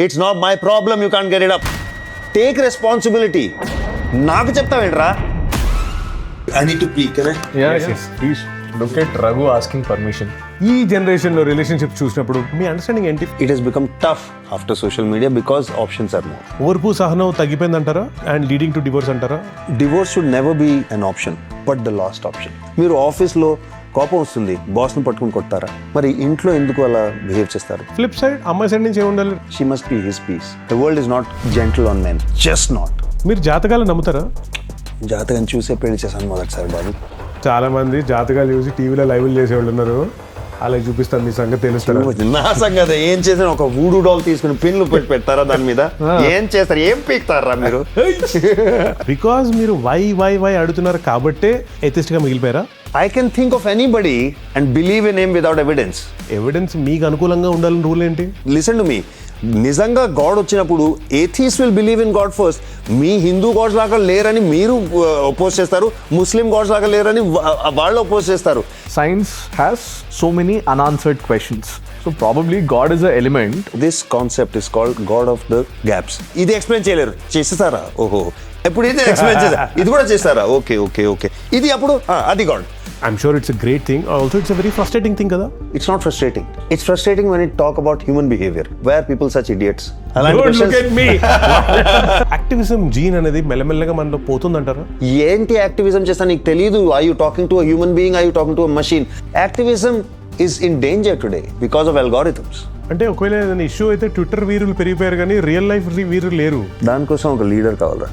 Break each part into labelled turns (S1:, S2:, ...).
S1: It's not my problem, you can't get it up. Take responsibility. నాకు చెప్తావేంట్రా? I need to pee, can I?
S2: Yes. Please look at Raghu asking permission. ఈ జనరేషన్లో relationship చూసినప్పుడు మీ understanding ఏంటి?
S1: It has become tough after social media because options are more.
S2: ఓర్పు సహనం తగ్గిపోయిందంటారా and leading to divorce అంటారా?
S1: Divorce should never be an option, but the last option. మీరు ఆఫీస్లో కోపం వస్తుంది, బాస్ను పట్టుకుని కొడతారా? మరి ఇంట్లో ఎందుకు అలా బిహేవ్ చేస్తారు?
S2: ఫ్లిప్ సైడ్ అమ్మాయి సైడ్ నుంచి ఏముండాలి?
S1: She must be his piece. The world is not gentle on men, just not.
S2: మీరు జాతకాలు నమ్ముతారా?
S1: జాతకం చూసే పెళ్లి చేశాను మొదటిసారి బాబు.
S2: చాలా మంది జాతకాలు చూసి టీవీలో లైవ్లు చేసేవాళ్ళు ఉన్నారు. అలా చూపిస్తాను, మీ సంగతి తెలుస్తారా?
S1: నా సంగతి ఏం చేసిన ఒక వూడు డాల్ తీసుకుని పిన్లు పెడతారా దాని మీద? ఏం చేస్తారు, ఏం పీక్తారా మీరు?
S2: బికాజ్ మీరు వై అడుగుతున్నారు కాబట్టే ఎథిస్ట్ గా మిగిలిపోయారా?
S1: I can think of anybody and believe in him without evidence.
S2: Evidence మీకు అనుకూలంగా ఉండాలని రూల్ ఏంటి?
S1: Listen to me. నిజంగా గాడ్ వచ్చినప్పుడు atheists will believe in God first. మీ హిందూ గాడ్స్ లాగా లేరని మీరు ఒపోజ్ చేస్తారు, ముస్లిం గాడ్స్ లాగా లేరని వాళ్ళు ఒపోజ్ చేస్తారు.
S3: Science has so many unanswered questions. So probably God is an element.
S1: This concept is called God of the gaps. ఇది ఎక్స్ప్లెయిన్ చేయలేరు, చేసేస్తారా? ఓహో, ఎప్పుడు ఇది ఎక్స్ప్లెయిన్ చేస్తారా? ఇది కూడా చేస్తారా? ఓకే ఓకే ఓకే, ఇది అప్పుడు అది God.
S2: I'm sure it's a great thing, also it's a very frustrating thing కదా?
S1: It's not frustrating. It's frustrating when it talk about human behavior. Why are people such idiots?
S2: Activism gene అనేది మెల్లమెల్లగా మనలో పోతుందంటారా?
S1: ఏంటి activism చేస్తా నీకు తెలియదు? Are you talking to a human being? Are you talking to a machine? Activism is in danger today because of algorithms.
S2: అంటే ఒకవేళ ఏదైనా ఇష్యూ అయితే ట్విట్టర్ వీరులు పెరిగిపోయారు కానీ రియల్ లైఫ్ వీరులు లేరు.
S1: దానికోసం ఒక లీడర్ కావాలా?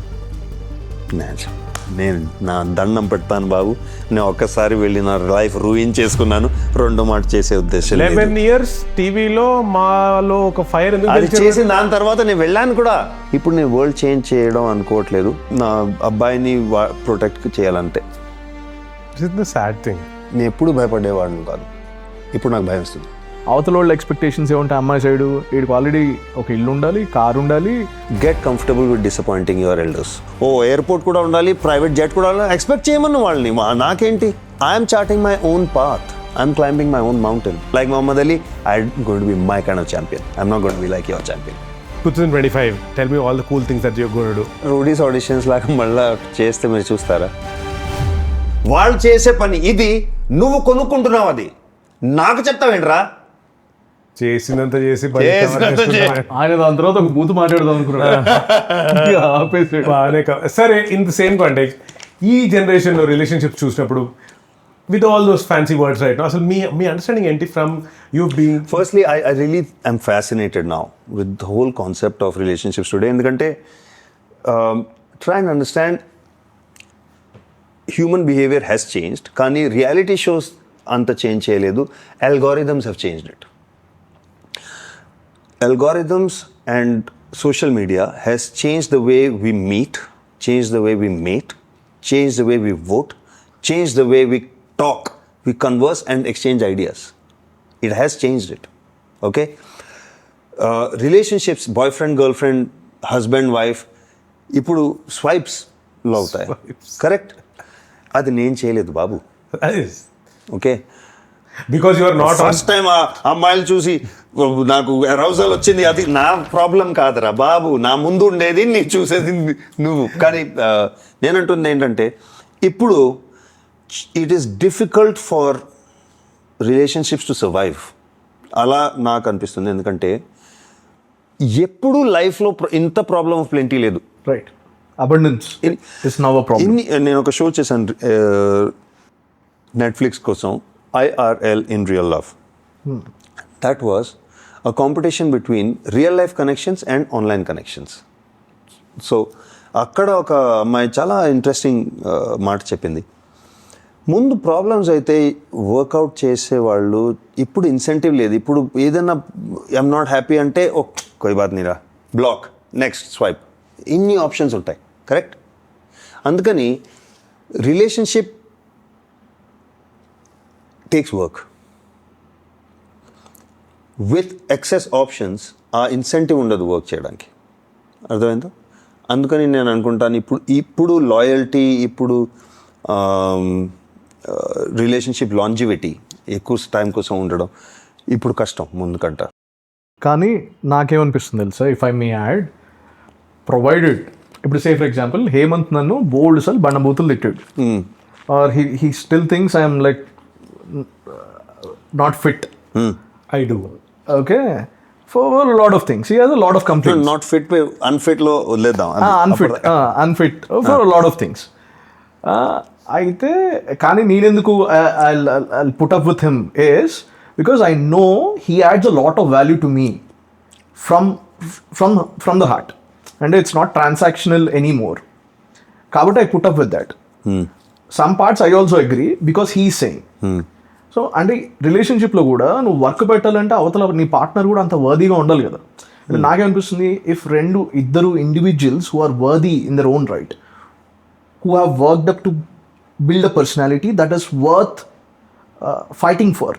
S1: నేను నా దండం పెడతాను బాబు. నేను ఒక్కసారి వెళ్ళి నా లైఫ్ రూయిన్ చేసుకున్నాను. రెండో మాట చేసే ఉద్దేశం
S2: 11 years టీవీలో మాలో ఒక ఫైర్
S1: అది చేసి దాని తర్వాత నేను వెళ్ళాను కూడా. ఇప్పుడు నేను వరల్డ్ చేంజ్ చేయడం అనుకోవట్లేదు, నా అబ్బాయిని ప్రొటెక్ట్ చేయాలంటే.
S2: Sad thing.
S1: నేను ఎప్పుడు భయపడేవాడిని కాదు, ఇప్పుడు నాకు భయం వస్తుంది.
S3: అవతల వాళ్ళ ఎక్స్పెక్టేషన్స్ ఏముంటాయి? అమ్మాయి సైడ్ వీడికి ఆల్రెడీ ఒక ఇల్లు ఉండాలి, కార్ ఉండాలి.
S1: Get comfortable with disappointing your elders. ఓ ఎయిర్పోర్ట్ కూడా ఉండాలి, ప్రైవేట్ జెట్ కూడా ఉండాలి. ఎక్స్పెక్ట్ చేయమన్న వాళ్ళని. నాకేంటి? I'm charting my own path. I'm climbing my own mountain. Like Muhammad Ali, I'm going to be my kind of champion. I'm not going to be like your champion.
S2: 2025, tell me all the cool things that you're going to do.
S1: Roadies auditions లాగా మళ్ళీ చేస్తే మీరు చూస్తారా? వాళ్ళు చేసే పని ఇది, నువ్వు కొనుక్కుంటున్నావు. అది నాకు చెప్తావేంట్రా?
S2: చేసినంత చేసి
S3: ఆయన దాని తర్వాత ఒక బూతు మాట్లాడదాం అనుకున్నాడు.
S2: సరే, ఇన్ ద సేమ్ కాంటెక్స్ట్ ఈ జనరేషన్లో రిలేషన్షిప్ చూసినప్పుడు with all those fancy words right, అసలు మీ అండర్స్టాండింగ్ ఏంటి from you being?
S1: Firstly I really I'm fascinated now with the whole concept of relationships today. ఎందుకంటే try and understand human behaviour has changed, కానీ reality shows అంత change చేయలేదు. Algorithms have changed it. Algorithms and social media has changed the way we meet, changed the way we mate, changed the way we vote, changed the way we talk, we converse and exchange ideas. It has changed it. Okay? Relationships, boyfriend, girlfriend, husband, wife, ఇప్పుడు swipes లో అవుతాయి. Correct? అది నేను చేయలేదు బాబు. Okay,
S2: because you are not
S1: first time ఆ అమ్మాయిలు చూసి నాకు అరౌజల్ వచ్చింది. అది నా ప్రాబ్లం కాదురా బాబు, నా ముందు ఉండేది నీకు చూసేది నువ్వు. కానీ నేనంటుంది ఏంటంటే ఇప్పుడు it is difficult for relationships to survive. అలా నాకు అనిపిస్తుంది. ఎందుకంటే ఎప్పుడు లైఫ్లో ఇంత ప్రాబ్లమ్ ఆఫ్ ప్లెంటీ లేదు.
S3: Right, abundance is now a problem.
S1: నేను ఒక షో చేశాను నెట్ఫ్లిక్స్ కోసం, IRL in real love. That was a competition between real life connections and online connections. So అక్కడ ఒక అమ్మాయి చాలా ఇంట్రెస్టింగ్ మాట చెప్పింది. ముందు ప్రాబ్లమ్స్ అయితే వర్కౌట్ చేసేవాళ్ళు, ఇప్పుడు ఇన్సెంటివ్ లేదు. ఇప్పుడు ఏదైనా ఐఎమ్ నాట్ హ్యాపీ అంటే ఓ కోయి బాత్ నీరా, బ్లాక్, నెక్స్ట్ స్వైప్, ఇన్ని ఆప్షన్స్ ఉంటాయి. కరెక్ట్? అందుకని relationship takes work. With excess options, ఆ ఇన్సెంటివ్ ఉండదు వర్క్ చేయడానికి. అర్థమైందా? అందుకని నేను అనుకుంటాను ఇప్పుడు లాయల్టీ, ఇప్పుడు రిలేషన్షిప్ లాంజివిటీ, ఎక్కువ టైం కోసం ఉండడం ఇప్పుడు కష్టం ముందు కంట.
S3: కానీ నాకేమనిపిస్తుంది తెలుసా, if I may add, provided ఇప్పుడు సే ఫర్ ఎగ్జాంపుల్ హేమంత్ నన్ను బోల్డ్ సార్ బండబూతులు తిట్టాడు, or he still thinks I'm like not fit,
S2: I do.
S3: Okay, for lot of things he has a lot of complaints.
S1: Not fit unfit లో వదిలేద్దాం.
S3: Unfit for lot of things. అయితే కానీ నేనెందుకు I put up with him is because I know he adds a lot of value to me from the heart, and it's not transactional anymore. కాబట్టి I put up with that. Some parts I also agree because he saying. So అంటే రిలేషన్షిప్లో కూడా నువ్వు work పెట్టాలంటే అవతల నీ partner కూడా అంత వర్దీగా ఉండాలి కదా. నాకేమనిపిస్తుంది, ఇఫ్ ఇద్దరు individuals who are worthy in their own right, who have worked up to build a personality that is worth fighting for,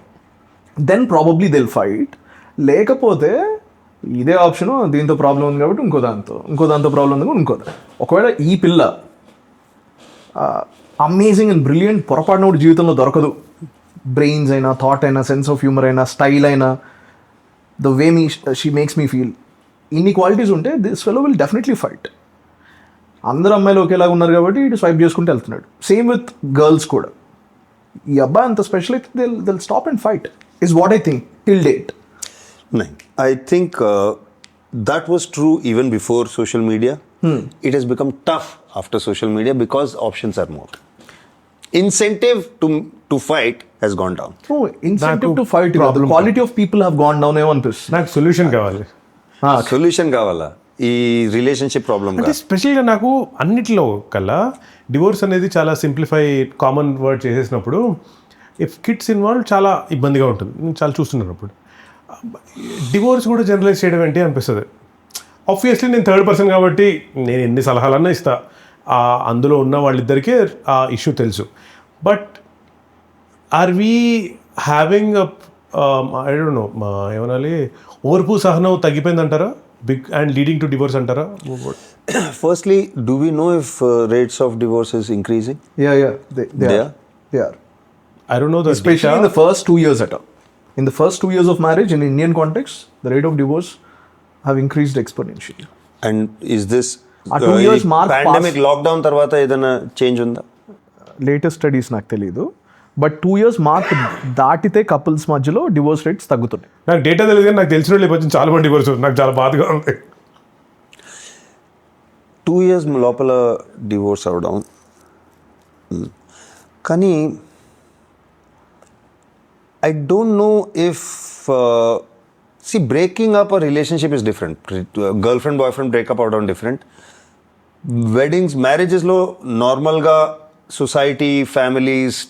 S3: then probably they'll fight. లేకపోతే ఇదే ఆప్షను, దీంతో ప్రాబ్లం ఉంది కాబట్టి ఇంకో దాంతో ప్రాబ్లం ఉంది ఇంకో. ఒకవేళ ఈ పిల్ల అమేజింగ్ అండ్ బ్రిలియంట్, పొరపాటున కూడా జీవితంలో దొరకదు, బ్రెయిన్స్ అయినా, థాట్ అయినా, సెన్స్ ఆఫ్ హ్యూమర్ అయినా, స్టైల్ అయినా, the way she makes me feel, ఇన్ని క్వాలిటీస్ ఉంటే this fellow will definitely fight. అందరు అమ్మాయిలు ఒకేలాగా ఉన్నారు కాబట్టి ఇటు స్వైప్ చేసుకుంటూ వెళ్తున్నాడు. సేమ్ విత్ గర్ల్స్ కూడా. ఈ అబ్బాయి అంత స్పెషల్ అయితే దిల్ stop and fight is what I think till date.
S1: I think that was true even before social media. It has become tough after social media because options are more. Incentive to fight has gone down.
S3: Incentive to fight, quality of people have gone down ఏమనిపిస్తుంది.
S2: నాకు solution కావాలి.
S1: Solution కావాలా ఈ relationship problem?
S2: అంటే స్పెషల్గా నాకు అన్నిట్లో కల్లా డివోర్స్ అనేది చాలా సింప్లిఫై, కామన్ వర్డ్ చేసేసినప్పుడు ఇఫ్ కిడ్స్ ఇన్వాల్వ్ చాలా ఇబ్బందిగా ఉంటుంది. నేను చాలా చూస్తున్నాను అప్పుడు. డివోర్స్ కూడా జనరలైజ్ చేయడం ఏంటి అనిపిస్తుంది. ఆబ్వియస్లీ నేను థర్డ్ పర్సన్ కాబట్టి నేను ఎన్ని సలహాలన్నా ఇస్తా, అందులో ఉన్న వాళ్ళిద్దరికీ ఆ ఇష్యూ తెలుసు. But are we having I don't know ఏమనాలి, ఓర్పు సహనం తగ్గిపోయిందంటారా big and leading to divorce antara?
S1: Firstly, do we know if rates of divorce is increasing?
S3: Yeah, they are.
S2: I don't know the
S3: especially data. In the first 2 years in the first 2 years of marriage in Indian context, the rate of divorce have increased exponentially.
S1: And is this
S3: 2 years mark
S1: pandemic lockdown tarvata edana change unda?
S3: Latest studies నాకు తెలీదు, but 2 years mark దాటితే couples మధ్యలో divorce rates తగ్గుతున్నాయి.
S2: నాకు data తెలియదు కానీ నాకు తెలిసిన వాళ్ళు చాలా మంది డివోర్స్, నాకు చాలా బాధగా ఉంది.
S1: 2 years లోపల డివోర్స్ అవడం. కానీ I don't no if breaking up a relationship is different. Girl friend boy friend breakup అవడం డిఫరెంట్. వెడ్డింగ్స్, మ్యారేజెస్లో నార్మల్గా society, families,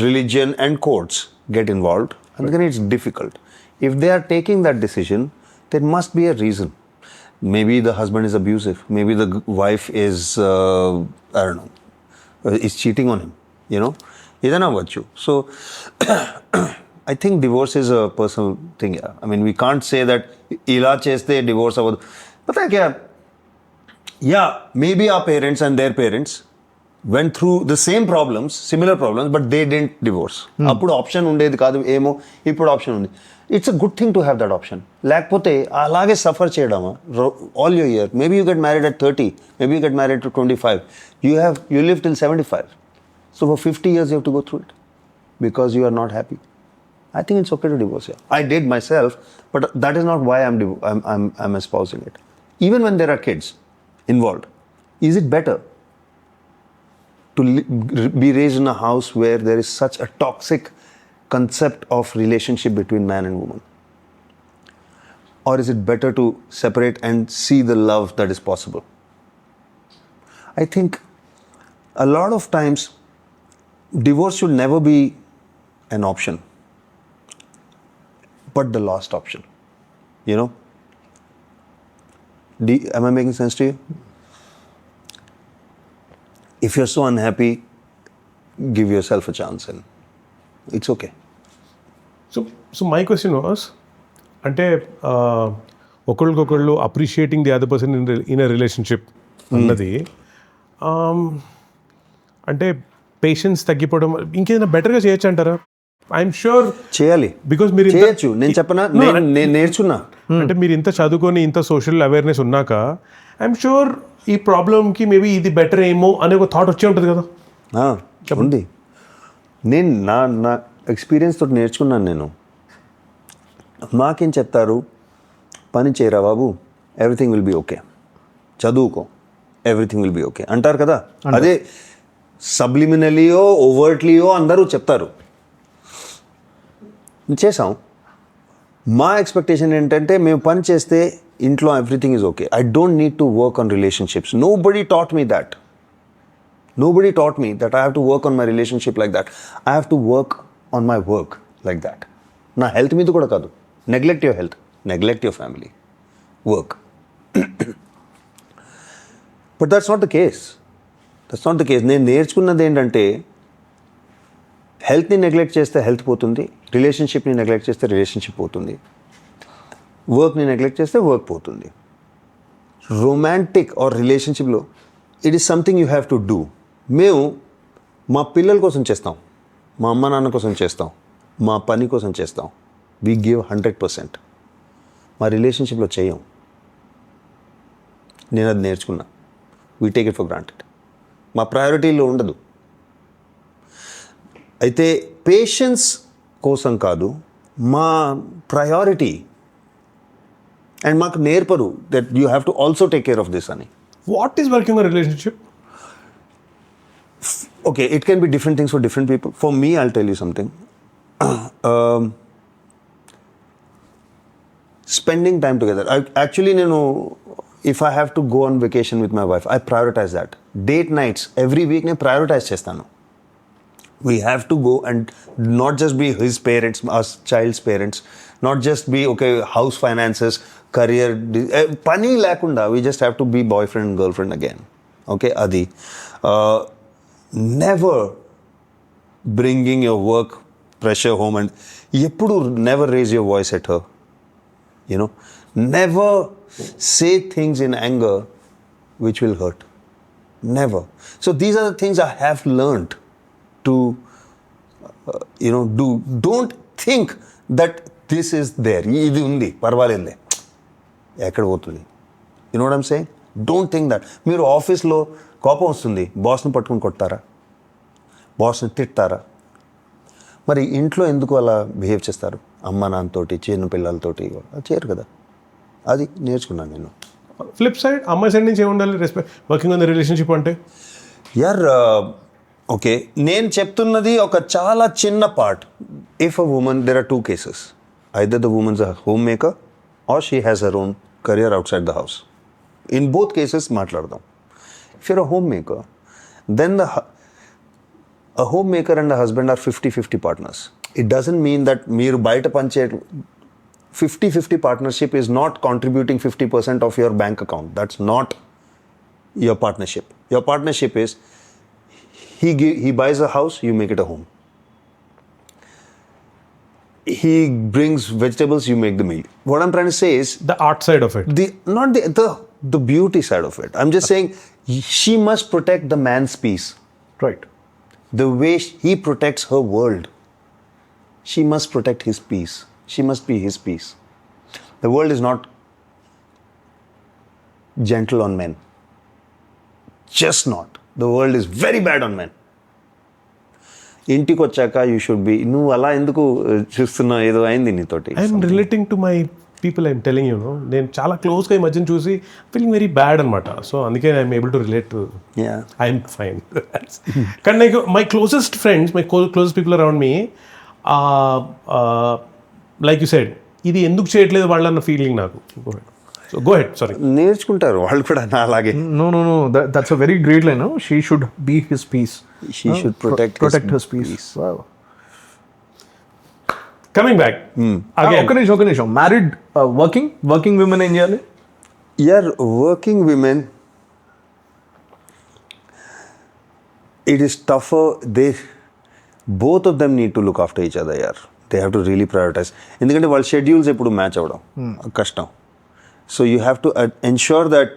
S1: religion and courts get involved, and then it's difficult. If they are taking that decision, there must be a reason. Maybe the husband is abusive, maybe the wife is I don't know, is cheating on him, you know, idana vachu. So I think divorce is a personal thing. I mean, we can't say that ila cheste divorce avadu. Pata hai kya, yeah, maybe our parents and their parents went through the same problems, similar problems, but they didn't divorce. Appudu option undedi kaadu, emo ippudu option undi. It's a good thing to have that option. Lekapothe alage suffer cheyadama all your year. Maybe you get married at 30, maybe you get married to 25. You live till 75. So for 50 years you have to go through it because you are not happy. I think it's okay to divorce. Yeah. I did myself, but that is not why I'm espousing it. Even when there are kids involved, is it better to be raised in a house where there is such a toxic concept of relationship between man and woman? Or is it better to separate and see the love that is possible? I think a lot of times divorce should never be an option, but the last option. You know? Am I making sense to you? If you're so unhappy, give yourself a chance and it's okay.
S2: So my question was, అంటే ఒకళ్ళకొకళ్ళు appreciating the other person in a relationship అన్నది అంటే patience తగ్గిపోవడం ఇంకేదైనా బెటర్గా చేయొచ్చు అంటారా? I'm sure
S1: చేయాలి,
S2: బికాస్ మీరు
S1: చేయొచ్చు. నేను చెప్పనా, నేను నేర్చుకున్నా.
S2: అంటే మీరు ఇంత చదువుకొని ఇంత సోషల్ అవేర్నెస్ ఉన్నాక ఐఎమ్ షూర్ ఈ ప్రాబ్లమ్కి మేబీ ఇది బెటర్ ఏమో అనే ఒక థాట్ వచ్చే ఉంటుంది కదా.
S1: ఉంది. నేను నా ఎక్స్పీరియన్స్ తోటి నేర్చుకున్నాను. నేను మాకేం చెప్తారు, పని చేయరా బాబు, ఎవ్రీథింగ్ విల్ బీ ఓకే, చదువుకో, ఎవ్రీథింగ్ విల్ బీ ఓకే అంటారు కదా. అదే సబ్లిమినలీయో ఓవర్ట్లీయో అందరూ చెప్తారు. చేసాం. మా ఎక్స్పెక్టేషన్ ఏంటంటే మేము పని చేస్తే ఇంట్లో everything is okay. I don't need to work on relationships. Nobody taught me that. Nobody taught me that I have to work on my relationship like that. I have to work on my work like that. నా health మీద కూడా కాదు. Neglect your health, neglect your family, work. But that's not the case. That's not the case. నేను నేర్చుకున్నది ఏంటంటే హెల్త్ని neglect చేస్తే health పోతుంది, రిలేషన్షిప్ని నెగ్లెక్ట్ చేస్తే రిలేషన్షిప్ పోతుంది, వర్క్ని నెగ్లెక్ట్ చేస్తే వర్క్ పోతుంది. రొమాంటిక్ ఆర్ రిలేషన్షిప్లో it is something you have to do. మేము మా పిల్లల కోసం చేస్తాం, మా అమ్మ నాన్న కోసం చేస్తాం, మా పని కోసం చేస్తాం. We give 100%. మా రిలేషన్షిప్లో చేయం. నేను అది నేర్చుకున్నా. We take it for granted. మా ప్రయారిటీలో ఉండదు. అయితే పేషెన్స్ కోసం కాదు, మా ప్రయారిటీ. అండ్ మాకు నేర్పరు that you have to also take care of this అని.
S2: What is working on relationship?
S1: Okay, it can be different things for different people. For me, I'll tell you something. Spending time together. If I have to go on vacation with my wife, I prioritize that. Date nights, every week, I prioritize chestanu. We have to go and not just be his parents, us child's parents, not just be, okay, house finances, career, pani lakunda. We just have to be boyfriend and girlfriend again. Okay, Adi. Never bringing your work pressure home and never raise your voice at her. You know, never say things in anger which will hurt. Never. So these are the things I have learned to, do. Don't think that this is there. Idi undi, parvalende. Ekkada potundi. You know what I'm saying? Don't think that. మీరు ఆఫీస్లో కోపం వస్తుంది, బాస్ని పట్టుకుని కొడతారా, బాస్ని తిట్టారా? మరి ఇంట్లో ఎందుకు అలా బిహేవ్ చేస్తారు? అమ్మ నాన్నతోటి, చిన్న పిల్లలతోటి చేయరు కదా. అది నేర్చుకున్నాను నేను.
S2: ఫ్లిప్ సైడ్, అమ్మాయి సైడ్ నుంచి ఏముండాలి respect working on the relationship అంటే?
S1: ఓకే, నేను చెప్తున్నది ఒక చాలా చిన్న part. If a women, there are 2 cases. Either the women's a homemaker or she has her own career outside the house. In both cases, మాట్లాడదాం. If you're a homemaker, then a homemaker and a husband are 50-50 partners. It doesn't mean that మీరు బయట పనిచే 50-50 partnership is not contributing 50% of your bank account. That's not your partnership. Your partnership is he buys a house, you make it a home. He brings vegetables, you make the meal. What I'm trying to say is
S2: the art side of it.
S1: Not the beauty side of it. I'm just saying she must protect the man's peace.
S3: Right.
S1: The way he protects her world, she must protect his peace. She must be his peace. The world is not gentle on men. Just not. The world is very bad on men. ఇంటికి వచ్చాక you should be, నువ్వు అలా ఎందుకు చూస్తున్నావు, ఏదో అయింది నీతోటి.
S2: I'm relating to my people. I'm telling you know, నేను చాలా క్లోజ్గా ఈ మధ్యన చూసి ఫీలింగ్ వెరీ బ్యాడ్ అనమాట. సో అందుకే I'm able to relate to. I'm fine. కానీ నాకు my closest friends, my closest people around me, like you said, ఇది ఎందుకు చేయట్లేదు వాళ్ళన్న ఫీలింగ్ నాకు. So go head, sorry.
S1: నేర్చుకుంటారు వాళ్ళు కూడా అలాగే.
S3: No. That's a very great line. No? She should be his peace.
S1: She should protect
S3: his peace. Wow.
S2: Coming back. Again.
S3: ఒక నిమిషం. Married, working women ఏం చేయాలి?
S1: Working women, it is tougher. Both of them need to look after each other. They have to really prioritize. ఎందుకంటే వాళ్ళ schedules ఎప్పుడు match అవ్వడం కష్టం. So you have to ensure that,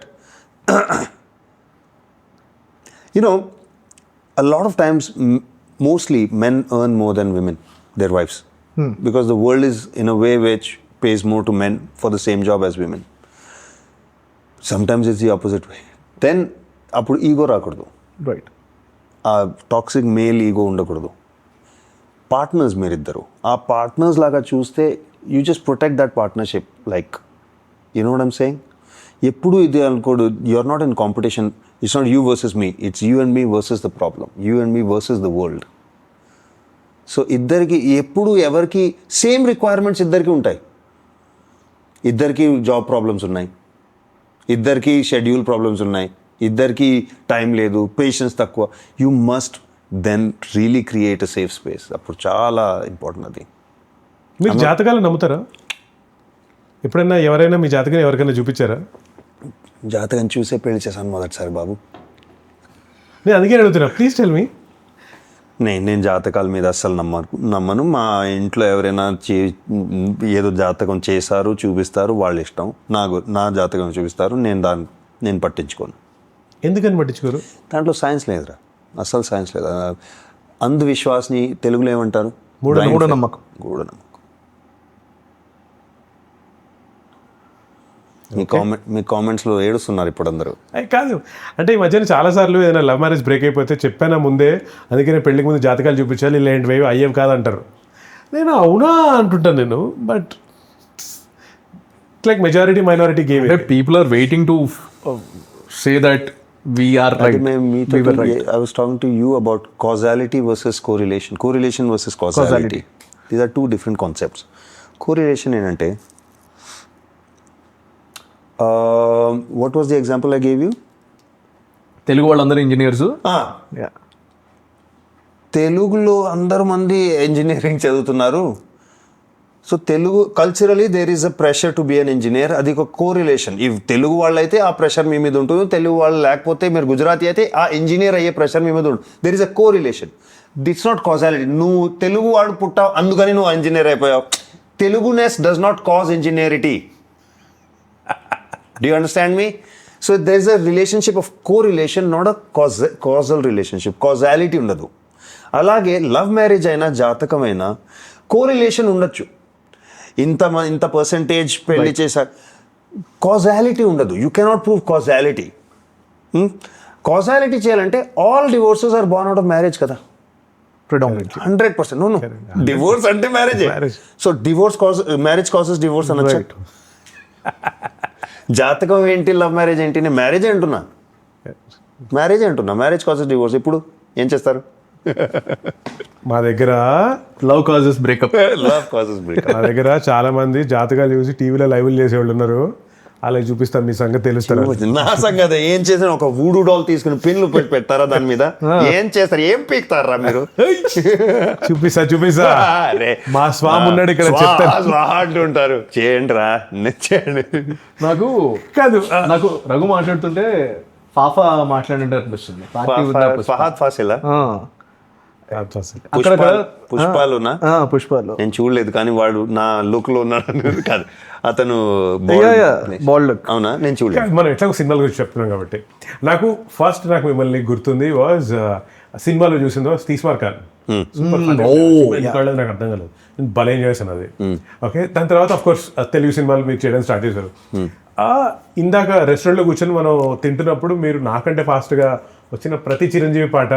S1: a lot of times, mostly men earn more than women, their wives. Because the world is in a way which pays more to men for the same job as women. Sometimes it's the opposite way. Then అప్పుడు ego రాకూడదు,
S3: right.
S1: ఆ toxic male ego ఉండకూడదు. Partners మీరిద్దరు ఆ partners లాగా చూస్తే you just protect that partnership. Like you know what I'm saying. ఎప్పుడు ఇది అనుకోడు, you are not in competition. It's not you versus me, it's you and me versus the problem, you and me versus the world. So ఇద్దరికి ఎప్పుడు ఎవరికి same requirements ఇద్దరికి ఉంటాయి. ఇద్దరికి job problems ఉన్నాయి, ఇద్దరికి షెడ్యూల్ ప్రాబ్లమ్స్ ఉన్నాయి, ఇద్దరికి టైం లేదు, పేషెన్స్ తక్కువ. You must then really create a safe space. అప్పుడు చాలా ఇంపార్టెంట్ అది.
S2: మీరు జాతకాలు నమ్ముతారా? ఎప్పుడైనా ఎవరైనా మీ జాతకం ఎవరికైనా చూపించారా?
S1: జాతకం చూసే పెళ్లి చేశాను మొదటిసారి బాబు.
S2: నేను అందుకే అడుగుతున్నా, ప్లీజ్ టెల్ మీ.
S1: నేను జాతకాల మీద అస్సలు నమ్మను. మా ఇంట్లో ఎవరైనా ఏదో జాతకం చేశారు చూపిస్తారు, వాళ్ళ ఇష్టం. నా జాతకం చూపిస్తారు, నేను పట్టించుకోను.
S2: ఎందుకని పట్టించుకోరు?
S1: దాంట్లో సైన్స్ లేదురా, అస్సలు సైన్స్ లేదు. అంధవిశ్వాస్ని తెలుగులో ఏమంటారు?
S3: మూఢనమ్మకం.
S1: మూఢనమ్మకం. మీ కామెంట్స్లో ఏడుస్తున్నారు ఇప్పుడు అందరూ.
S2: కాదు అంటే ఈ మధ్యన చాలాసార్లు ఏదైనా లవ్ మ్యారేజ్ బ్రేక్ అయిపోతే చెప్పానా ముందే, అందుకనే పెళ్లికి ముందు జాతకాలు చూపించాలి, ఇలాంటివి అయ్యేవి కాదంటారు. నేను అవునా అంటుంటాను నేను. But like majority minority game.
S3: People are waiting to say that we are right.
S1: We were right. I was talking to you about causality versus correlation. Correlation versus causality. These are two different concepts. Correlation ఏంటంటే, what was the example I gave you?
S3: Telugu వాళ్ళందరూ engineers.
S1: తెలుగులో అందరు మంది engineering చదువుతున్నారు. So Telugu culturally there is a pressure to be an engineer. అది ఒక correlation. If Telugu వాళ్ళు అయితే ఆ ప్రెషర్ మీ మీద ఉంటుంది, తెలుగు వాళ్ళు లేకపోతే మీరు గుజరాతీ అయితే ఆ ఇంజనీర్ అయ్యే ప్రెషర్ మీ మీద ఉంటుంది. There is a correlation. It's not causality. నువ్వు తెలుగు వాడు పుట్టావు అందుకని నువ్వు ఇంజనీర్ అయిపోయావు. Teluguness does not cause engineerity. Do you understand me? So there is a relationship of correlation, not a causal relationship. Causality ఉండదు. అలాగే లవ్ మ్యారేజ్ అయినా జాతకమైనా కోరిలేషన్ ఉండొచ్చు. ఇంత పర్సెంటేజ్ పెళ్లి చేశారు, కాజాలిటీ ఉండదు. You cannot prove causality. Causality చేయాలంటే all divorces are born out of marriage కదా,
S3: predominantly.
S1: 100%. నో డివోర్స్ అంటే marriage. So divorce marriage causes divorce అనొచ్చు. జాతకం ఏంటి, లవ్ మ్యారేజ్ ఏంటి? నేను మ్యారేజ్ అంటున్నా, మ్యారేజ్ కాజెస్ డివోర్స్. ఇప్పుడు ఏం చేస్తారు?
S2: మా దగ్గర
S3: లవ్ కాజెస్ బ్రేకప్.
S2: మా దగ్గర చాలా మంది జాతకాలు చూసి టీవీలో లైవ్లు చేసేవాళ్ళు ఉన్నారు. అలా చూపిస్తాను, మీ సంగతి తెలుస్తారు.
S1: నా సంగతి ఏం చేసిన, ఒక వూడు డాల్ తీసుకుని పిన్లు పెట్టారా దాని మీద? ఏం చేస్తారు, ఏం పీక్తారా మీరు?
S2: చూపిస్తా. మా స్వామి ఉన్నాడు ఇక్కడ, చెప్తాను
S1: ఉంటారు. చేయండి రా, చేయండి.
S3: నాకు రఘు మాట్లాడుతుంటే పాప మాట్లాడినట్టు అనిపిస్తుంది.
S1: ఫహద్ ఫాసిలా పుష్పాలు నేను చూడలేదు, కానీ వాడు నా లుక్ లో ఉన్నాడు. కాదు, అతను అవునా, నేను చూడలేదు.
S2: మనం ఎట్లా సినిమాల గురించి చెప్తున్నాం కాబట్టి నాకు మిమ్మల్ని గుర్తుంది వాజ్ సినిమాలో చూసిందో తీస్మార్ ఖాన్. నాకు అర్థం కాలేదు, నేను భలే ఎంజాయ్ చేశాను అది. ఓకే, దాని తర్వాత ఆఫ్ కోర్స్ తెలుగు సినిమాలు మీరు చేయడం స్టార్ట్ చేశారు. ఇందాక రెస్టారెంట్లో కూర్చొని మనం తింటున్నప్పుడు మీరు నాకంటే ఫాస్ట్ గా వచ్చిన ప్రతి చిరంజీవి పాట,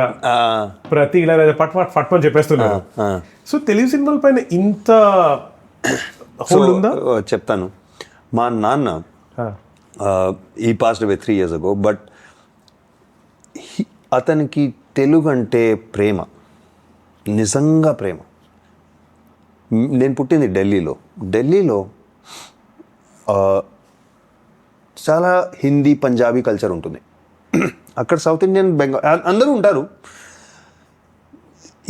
S2: ప్రతి ఇలా పట్ అని చెప్పేస్తున్నారు. సో తెలుగు సినిమాల పైన ఇంత హోల్డ్ ఉందా?
S1: చెప్తాను. మా నాన్న ఈ passed away 3 years ago, but అతనికి తెలుగు అంటే ప్రేమ, నిజంగా ప్రేమ. నేను పుట్టింది ఢిల్లీలో చాలా హిందీ పంజాబీ కల్చర్ ఉంటుంది. అక్కడ సౌత్ ఇండియన్, బెంగాల్ అందరూ ఉంటారు.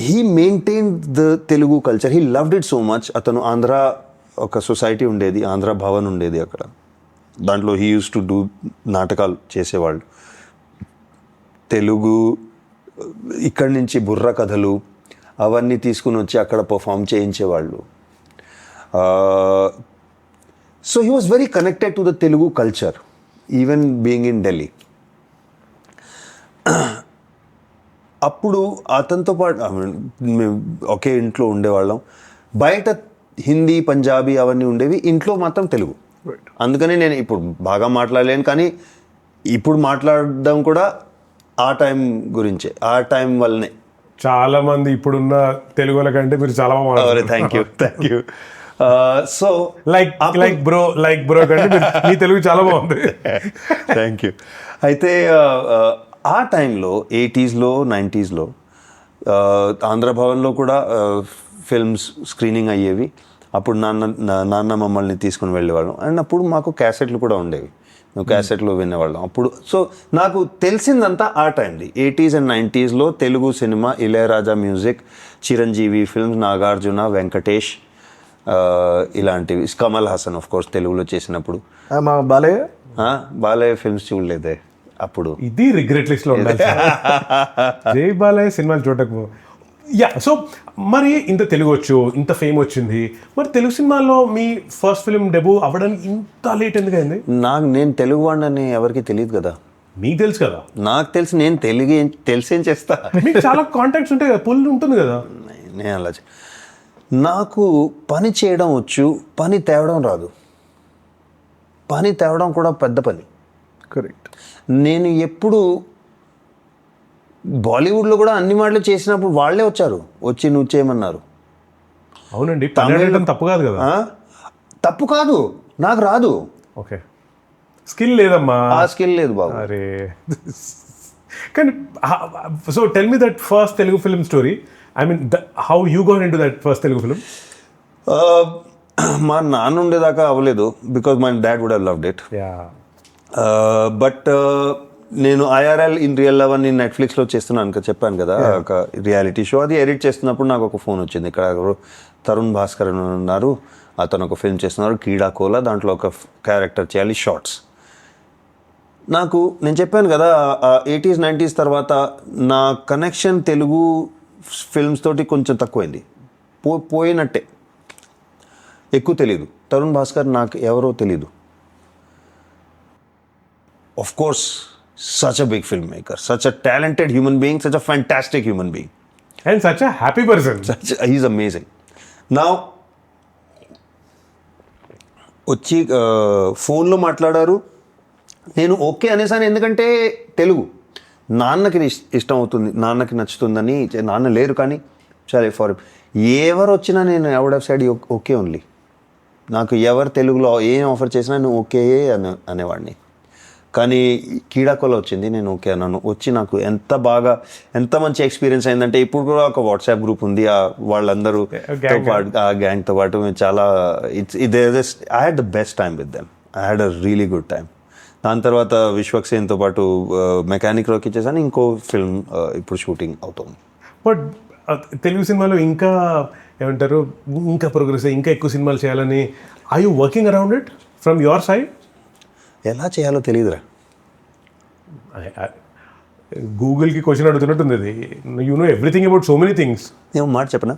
S1: He maintain the Telugu culture, he loved it so much. అతను ఆంధ్ర ఒక సొసైటీ ఉండేది, ఆంధ్ర భవన్ ఉండేది అక్కడ. దాంట్లో హీ యూస్ టు డూ నాటకాలు చేసేవాళ్ళు. తెలుగు ఇక్కడి నుంచి బుర్ర కథలు అవన్నీ తీసుకుని వచ్చి అక్కడ పర్ఫామ్ చేయించేవాళ్ళు. So he was very connected to the Telugu culture even being in Delhi. అప్పుడు అతనితో పాటు మేము ఒకే ఇంట్లో ఉండేవాళ్ళం. బయట హిందీ పంజాబీ అవన్నీ ఉండేవి, ఇంట్లో మాత్రం తెలుగు. అందుకని నేను ఇప్పుడు బాగా మాట్లాడలేను, కానీ ఇప్పుడు మాట్లాడడం కూడా ఆ టైం గురించే, ఆ టైం వల్లనే.
S2: చాలా మంది ఇప్పుడున్న తెలుగు వాళ్ళ కంటే మీరు చాలా బాగా
S1: thank you. So
S2: like bro కంటే మీ తెలుగు చాలా బాగుంది.
S1: Thank you. అయితే ఆ టైంలో 80s, 90s ఆంధ్రభవన్లో కూడా ఫిల్మ్స్ స్క్రీనింగ్ అయ్యేవి. అప్పుడు నాన్న మమ్మల్ని తీసుకుని వెళ్ళేవాళ్ళం. అండ్ అప్పుడు మాకు క్యాసెట్లు కూడా ఉండేవి, మేము క్యాసెట్లు వినేవాళ్ళం అప్పుడు. సో నాకు తెలిసిందంతా ఆ టైంది, 80s and 90s Telugu cinema, Ilaiyaraaja music, Chiranjeevi films, Nagarjuna, Venkatesh, ఇలాంటివి. కమల్ హాసన్ ఆఫ్ కోర్స్ తెలుగులో చేసినప్పుడు.
S3: మా
S1: బాలయ్య ఫిల్మ్స్ చూడలేదే అప్పుడు.
S2: ఇది రిగ్రెట్ లిస్ట్ లో ఉండాలి. జై బాలయ్య సినిమాలు చూడకు. సో మరి ఇంత తెలుగు వచ్చు, ఇంత ఫేమ్ వచ్చింది, మరి తెలుగు సినిమాల్లో మీ ఫస్ట్ ఫిల్మ్ డెబ్యూ అవ్వడానికి ఇంత లేట్ ఎందుకైంది?
S1: నేను తెలుగు వాడిని ఎవరికి తెలియదు కదా.
S2: మీకు తెలుసు కదా.
S1: నాకు తెలిసి నేను తెలుగు తెలిసేం చేస్తా.
S2: మీకు చాలా కాంటాక్ట్స్ ఉంటాయి కదా, పుల్ ఉంటుంది కదా.
S1: నేను అలా నాకు పని చేయడం వచ్చు, పని తేవడం రాదు. పని తేవడం కూడా పెద్ద పని.
S3: కరెక్ట్. నేను
S1: ఎప్పుడు బాలీవుడ్లో కూడా అన్ని మాటలు చేసినప్పుడు వాళ్ళే వచ్చి నువ్వు చేయమన్నారు.
S2: అవునండి, తమిళ తప్పు కాదు కదా.
S1: తప్పు కాదు, నాకు రాదు.
S2: ఓకే, స్కిల్ లేదమ్మా.
S1: ఆ స్కిల్ లేదు బాబు.
S2: అరే కానీ so tell me that first Telugu film story. I mean how you got into that first Telugu film.
S1: మా నాన్న ఉండేదాకా అవ్వలేదు, because my dad would have loved it. But నేను IRL ఇన్ రియల్ లవ్ అని నెట్ఫ్లిక్స్లో చేస్తున్నాను చెప్పాను కదా, ఒక రియాలిటీ షో. అది ఎడిట్ చేస్తున్నప్పుడు నాకు ఒక ఫోన్ వచ్చింది. ఇక్కడ తరుణ్ భాస్కర్ అని ఉన్నారు, అతను ఒక ఫిల్మ్ చేస్తున్నారు, కీడాకోలా, దాంట్లో ఒక క్యారెక్టర్ చేయాలి, షార్ట్స్. నేను చెప్పాను కదా 80s, 90s తర్వాత నా కనెక్షన్ తెలుగు ఫిల్మ్స్ తోటి కొంచెం తక్కువైంది, పోయినట్టే. ఎక్కువ తెలీదు. తరుణ్ భాస్కర్ నాకు ఎవరో తెలీదు. Of course such a big filmmaker, such a talented human being, such a fantastic human being,
S2: and such a happy person.
S1: He's amazing. Now వచ్చి ఫోన్లో మాట్లాడారు, నేను ఓకే అనేసాను. ఎందుకంటే తెలుగు నాన్నకి ఇష్టం అవుతుంది, నాన్నకి నచ్చుతుందని. నాన్న లేరు కానీ సరే ఫర్ ఎవరు వచ్చినా నేను would have said okay only. నాకు ఎవరు తెలుగులో ఏం ఆఫర్ చేసినా నేను ఓకే అనేవాడిని. కానీ కీడాకోలా వచ్చింది, నేను ఓకే అన్నాను. వచ్చి నాకు ఎంత మంచి ఎక్స్పీరియన్స్ అయిందంటే, ఇప్పుడు కూడా ఒక వాట్సాప్ గ్రూప్ ఉంది, వాళ్ళందరూ ఆ గ్యాంగ్తో పాటు మేము చాలా I had the best time with them. I had a really good time. దాని తర్వాత విశ్వక్సేన్తో పాటు మెకానిక్ రోకి ఇచ్చేసాను. ఇంకో ఫిల్మ్ ఇప్పుడు షూటింగ్ అవుతుంది.
S2: బట్ తెలుగు సినిమాలో ఇంకా ఏమంటారు, ఇంకా ప్రోగ్రెస్, ఇంకా ఎక్కువ సినిమాలు చేయాలని are you working around it from your side?
S1: ఎలా చేయాలో తెలియదురా.
S2: గూగుల్కి క్వశ్చన్ అడుగుతున్నట్టుంది అది. You know everything about so many things.
S1: నేను మాట చెప్పనా,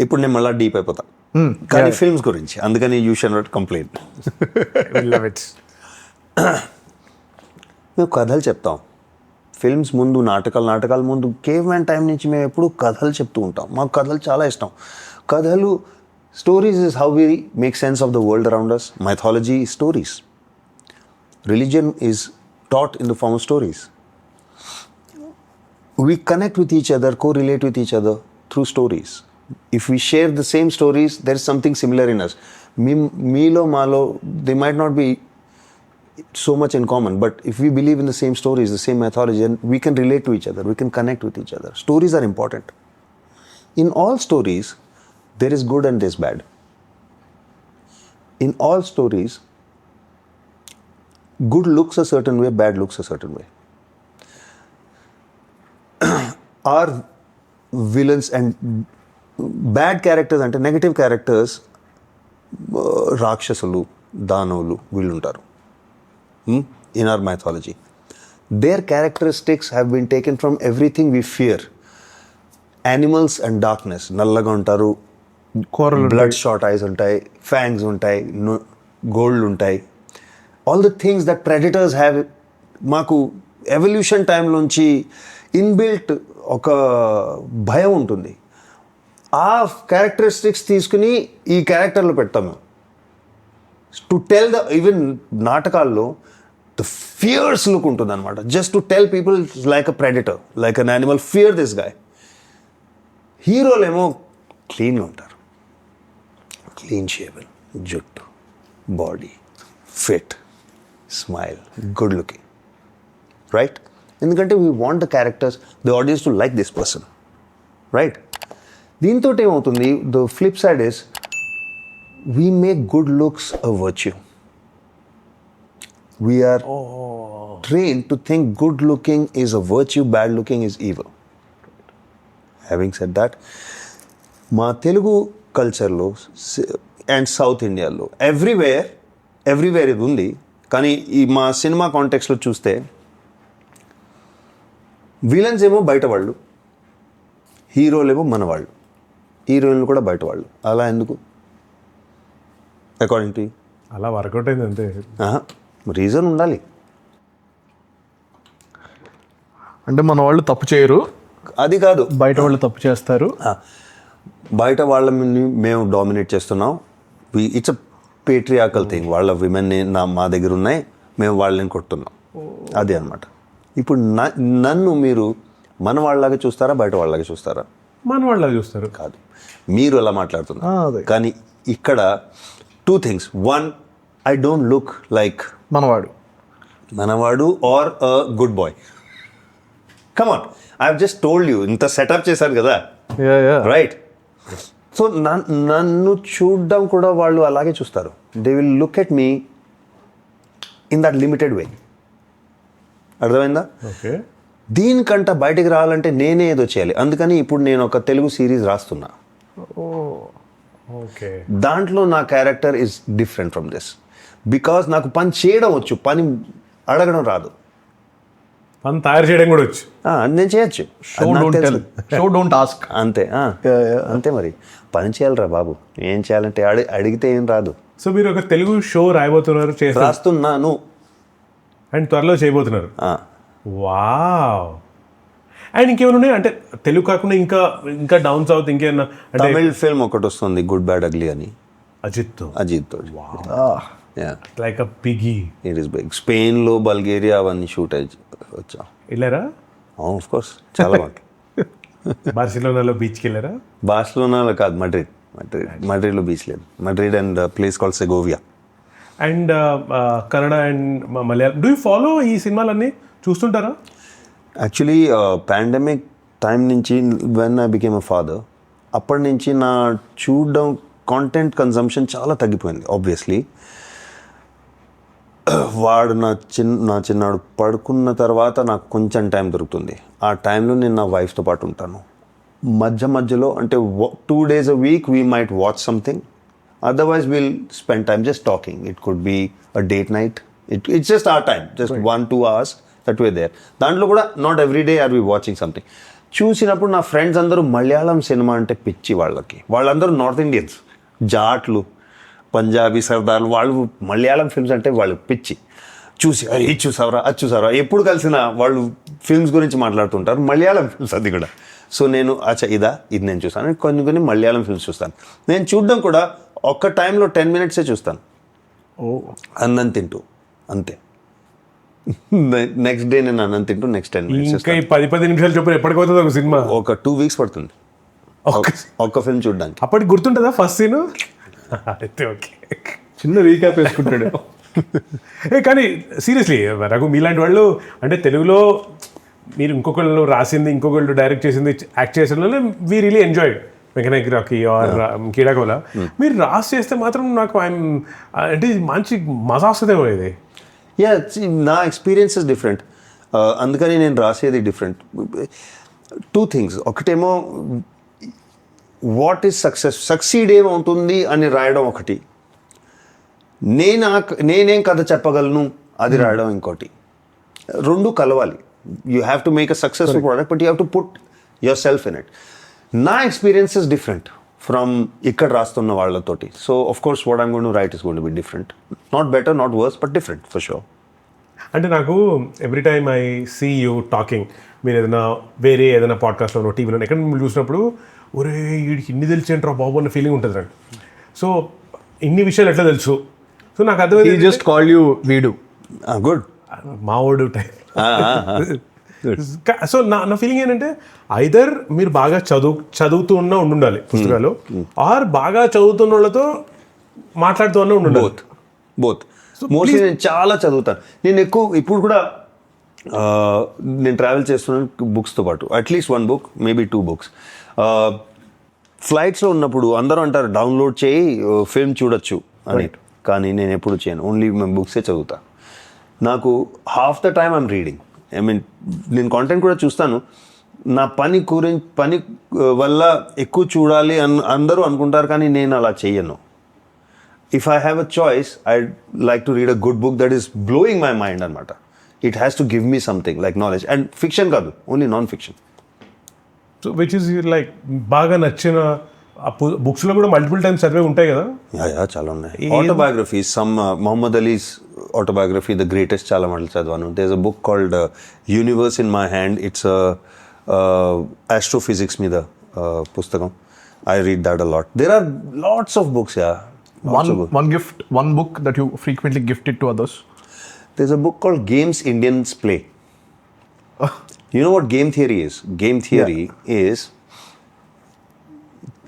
S1: ఇప్పుడు నేను మళ్ళీ డీప్ అయిపోతా కానీ ఫిల్మ్స్ గురించి, అందుకని యూ షల్ నాట్ కంప్లైంట్. మేము కథలు చెప్తాం ఫిల్మ్స్ ముందు, నాటకాల ముందు. కేవ్ మ్యాన్ టైం నుంచి మేము ఎప్పుడు కథలు చెప్తూ ఉంటాం. మాకు కథలు చాలా ఇష్టం. కథలు, stories is how we make sense of the world around us. Mythology is stories. Religion is taught in the form of stories. We connect with each other, correlate with each other through stories. If we share the same stories, there is something similar in us. Meelo, malo, they might not be so much in common, but if we believe in the same stories, the same mythology, then we can relate to each other, we can connect with each other. Stories are important. In all stories, there is good and there is bad. In all stories, good looks a certain way, bad looks a certain way. Our villains and bad characters అంటే negative characters, రాక్షసులు, దానవులు వీళ్ళు ఉంటారు. In our mythology, their characteristics have been taken from everything we fear. Animals and darkness, నల్లగా ఉంటారు, blood shot eyes ఉంటాయి, fangs ఉంటాయి, gold ఉంటాయి. All the things that predators have. మాకు ఎవల్యూషన్ టైంలోంచి ఇన్బిల్ట్ ఒక భయం ఉంటుంది. ఆ క్యారెక్టరిస్టిక్స్ తీసుకుని ఈ క్యారెక్టర్లో పెడతాము టు టెల్ ద ఈవెన్ నాటకాల్లో ద ఫియర్స్ లుక్ ఉంటుంది అనమాట just to tell people like a predator like an animal fear this guy. హీరోలేమో క్లీన్గా ఉంటారు, క్లీన్ షేవెన్, జుట్టు, body fit, smile, good looking, right? ఎందుకంటే we want the characters the audience to like this person, right? దీంతో ఏమవుతుంది, the flip side is we make good looks a virtue. We're trained to think good looking is a virtue, bad looking is evil. Having said that, మా తెలుగు కల్చర్లో and south ఇండియాలో everywhere ఇది ఉంది. కానీ ఈ మా సినిమా కాంటెక్స్లో చూస్తే విలన్స్ ఏమో బయట వాళ్ళు, హీరోలేమో మన వాళ్ళు, హీరోయిన్లు కూడా బయట వాళ్ళు. అలా ఎందుకు అకార్డింగ్ టు?
S2: అలా వర్కౌట్ అయింది అంతే.
S1: రీజన్ ఉండాలి.
S3: అంటే మన వాళ్ళు తప్పు చేయరు,
S1: అది కాదు,
S3: బయట వాళ్ళు తప్పు చేస్తారు.
S1: బయట వాళ్ళని మేము డామినేట్ చేస్తున్నాం. It's a patriarchal thing. వాళ్ళ విమెన్ని మా దగ్గర ఉన్నాయి, మేము వాళ్ళని కొడుతున్నాం. అదే అనమాట. ఇప్పుడు నన్ను మీరు మన వాళ్ళలాగా చూస్తారా, బయట వాళ్ళలాగా చూస్తారా?
S2: మన వాళ్ళలాగా చూస్తారు.
S1: కాదు, మీరు అలా మాట్లాడుతున్నారు.
S3: అదే.
S1: కానీ ఇక్కడ 2 things. 1, I don't look like మనవాడు or a good boy. Come on, I have just told you, ఇంత సెటప్ చేశారు కదా, రైట్? సో నన్ను చూడడం కూడా వాళ్ళు అలాగే చూస్తారు. They will look at me in that limited way. అర్థమైందా?
S2: ఓకే.
S1: దీనికంట బయటికి రావాలంటే నేనే ఏదో చేయాలి. అందుకని ఇప్పుడు నేను ఒక తెలుగు సిరీస్ రాస్తున్నా.
S2: ఓకే.
S1: దాంట్లో నా character is different from this because నాకు పని చేయడం వచ్చు, పని అడగడం రాదు.
S2: పని తయారు చేయడం కూడా వచ్చు.
S1: నేను చేయొచ్చు,
S3: షో డోంట్ ఆస్క్.
S1: అంతే. అంతే మరి, పని చేయాలిరా బాబు. ఏం చేయాలంటే అడిగితే ఏం రాదు.
S2: సో మీరు ఒక తెలుగు షో రాయబోతున్నారు,
S1: రాస్తున్నాను,
S2: అండ్ త్వరలో చేయబోతున్నారు. వావ్. అండ్ ఇంకేమైనా ఉన్నాయి అంటే తెలుగు కాకుండా ఇంకా డౌన్ సౌత్ ఇంకేమన్నా? అంటే
S1: తమిళ్ ఫిల్మ్ ఒకటి వస్తుంది, గుడ్ బ్యాడ్ అగ్లీ అని,
S2: Ajith like a piggy.
S1: It is big. స్పెయిన్లో, బల్గేరియా అవన్నీ షూట్ వచ్చా.
S2: వెళ్ళారా?
S1: ఆఫ్ కోర్స్, చాలా బాగుంది.
S2: బార్సిలోనాలో బీచ్కి వెళ్ళారా?
S1: బార్సిలోనాలో కాదు, మడ్రిడ్లో బీచ్ లేదు. Madrid and place called Segovia.
S2: And Kannada and Malayalam, do you follow ఈ సినిమాలన్నీ చూస్తుంటారా?
S1: యాక్చువల్లీ పాండమిక్ టైం నుంచి, when I became a father, అప్పటి నుంచి నా చూడడం, కాంటెంట్ కన్జంప్షన్ చాలా తగ్గిపోయింది. ఆబ్వియస్లీ వాడు నా చిన్నాడు పడుకున్న తర్వాత నాకు కొంచెం టైం దొరుకుతుంది. ఆ టైంలో నేను నా వైఫ్తో పాటు ఉంటాను. మధ్యలో అంటే 2 days a week we might watch something. Otherwise we'll spend time just talking. It could be a date night. It's just our time, just 1-2 hours that we're there. దాంట్లో కూడా not every day are we watching something. చూసినప్పుడు నా friends అందరూ Malayalam cinema అంటే పిచ్చి వాళ్ళకి. వాళ్ళందరూ north Indians, జాట్లు, Punjabi సర్దార్లు. వాళ్ళు మలయాళం ఫిల్మ్స్ అంటే వాళ్ళు పిచ్చి. చూసి ఇది చూసావరా, అది చూసావరా, ఎప్పుడు కలిసిన వాళ్ళు ఫిల్మ్స్ గురించి మాట్లాడుతుంటారు. మలయాళం ఫిల్మ్స్ అది కూడా. సో నేను ఇది నేను చూస్తాను. కొన్ని మలయాళం ఫిల్మ్స్ చూస్తాను. నేను చూడడం కూడా ఒక్క టైంలో 10 minutes చూస్తాను, అన్నం తింటూ, అంతే. నెక్స్ట్ డే నేను అన్నం తింటూ నెక్స్ట్ 10 minutes
S2: ఇంకా 10 నిమిషాలు చొప్పున ఎప్పటికవుతుంది ఒక సినిమా?
S1: ఒక 2 weeks పడుతుంది ఒక్క ఫిల్మ్ చూడడానికి.
S2: అప్పటికి గుర్తుంటుందా ఫస్ట్ సీన్? అయితే ఓకే,
S3: చిన్న రీక్యాప్ వేసుకుంటాడు.
S2: కానీ సీరియస్లీ రఘు, మీలాంటి వాళ్ళు అంటే తెలుగులో మీరు ఇంకొకళ్ళు రాసింది, ఇంకొకళ్ళు డైరెక్ట్ చేసింది, యాక్ట్ చేసిన we really enjoyed. Mechanic Rocky or Keedaa Cola మీరు రాసి చేస్తే మాత్రం నాకు అంటే మంచి మజా వస్తుందేమో ఇది.
S1: యా, నా ఎక్స్పీరియన్స్ ఇస్ డిఫరెంట్. అందుకని నేను రాసేది డిఫరెంట్. 2 things. ఒకటేమో వాట్ ఈస్ సక్సీడ్ ఏమవుతుంది అని రాయడం ఒకటి, నేనేం కథ చెప్పగలను అది రాయడం ఇంకోటి. 2 కలవాలి. You have to make a successful product, but you have to put yourself in it. నా ఎక్స్పీరియన్స్ ఇస్ డిఫరెంట్ ఫ్రమ్ ఇక్కడ రాస్తున్న వాళ్ళతోటి. So of course what I'm going to write is going to be different. Not better, not worse, but different for sure.
S2: అంటే నాకు every time I see you talking, మీరు ఏదైనా వేరే ఏదైనా పాడ్కాస్ట్లోనో టీవీలో ఎక్కడ మిమ్మల్ని చూసినప్పుడు ఒరే వీడికి ఇన్ని తెలిసేంట్రా బాబు అన్న ఫీలింగ్ ఉంటుంది నాకు. సో ఇన్ని విషయాలు ఎట్లా తెలుసు? సో నాకు
S3: హీ
S2: అర్థమైంది
S3: జస్ట్ కాల్ యూ వీడు.
S1: గుడ్.
S2: మావోడు టైప్. సో నా ఫీలింగ్ ఏంటంటే ఐదర్ మీరు బాగా చదువుతూ ఉన్నా ఉండాలి పుస్తకాలు, ఆర్ బాగా చదువుతున్న వాళ్ళతో మాట్లాడుతూ ఉన్నా ఉండాలి.
S1: బోత్ మోస్ట్లీ నేను చాలా చదువుతాను. నేను ఎక్కువ ఇప్పుడు కూడా నేను ట్రావెల్ చేస్తున్నాను బుక్స్తో పాటు, అట్లీస్ట్ 1 book, మేబీ 2 books. ఫ్లైట్స్లో ఉన్నప్పుడు అందరూ అంటారు డౌన్లోడ్ చేయి ఫిల్మ్ చూడొచ్చు అని, కానీ నేను ఎప్పుడు చేయను. ఓన్లీ మేము బుక్సే చదువుతా. నాకు half the time I'm reading. I mean నేను కాంటెంట్ కూడా చూస్తాను. నా పని వల్ల ఎక్కువ చూడాలి అందరూ అనుకుంటారు, కానీ నేను అలా చెయ్యను. If I have a choice, I'd like to read a good book that is blowing my mind అనమాట. It has to give me something like knowledge. And fiction కాదు, only non-fiction.
S2: So which is like బాగా నచ్చిన బుక్స్లో కూడా multiple times చదివే ఉంటాయి కదా?
S1: Yeah చాలా ఉన్నాయి. Autobiographies, some Muhammad Ali's autobiography the greatest చాలా మాటలు చదివాను. There is a book called universe in my hand. It's astrophysics మీద పుస్తకం. I read that a lot. There are lots of books, yeah.
S3: One book that you frequently gift it to others.
S1: There's a book called Games Indians Play. You know what game theory is? Game theory is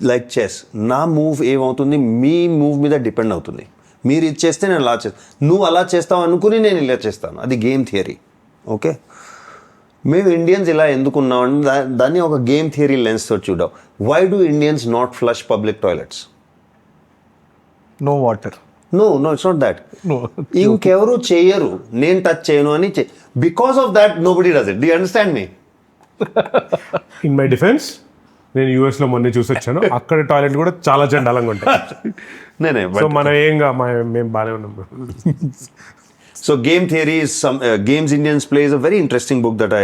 S1: like chess. నా move ఏమవుతుంది, me move మీద depend అవుతుంది. మీరు ఇది చేస్తే నేను అలా చేస్తాను, నువ్వు అలా చేస్తావు అనుకుని నేను ఇలా చేస్తాను. అది గేమ్ థియరీ. ఓకే, మేము ఇండియన్స్ ఇలా ఎందుకున్నామని దాన్ని ఒక గేమ్ థియరీ లెన్స్తో చూద్దాం. Why do Indians not flush public toilets?
S3: No water.
S1: No, it's not that.
S3: No.
S1: ఇంకెవరు చేయరు, నేను టచ్ చేయను అని. Because of that nobody does it. Do you understand me?
S2: In my defence, నేను యూఎస్లో మొన్న చూసి వచ్చాను. అక్కడ టాయిలెట్ కూడా చాలా చండాలంగా ఉంటాయి.
S1: నేనే.
S2: సో మనం మేము బాగానే ఉన్నాం.
S1: So game theory is Games Indians Play is a very interesting book that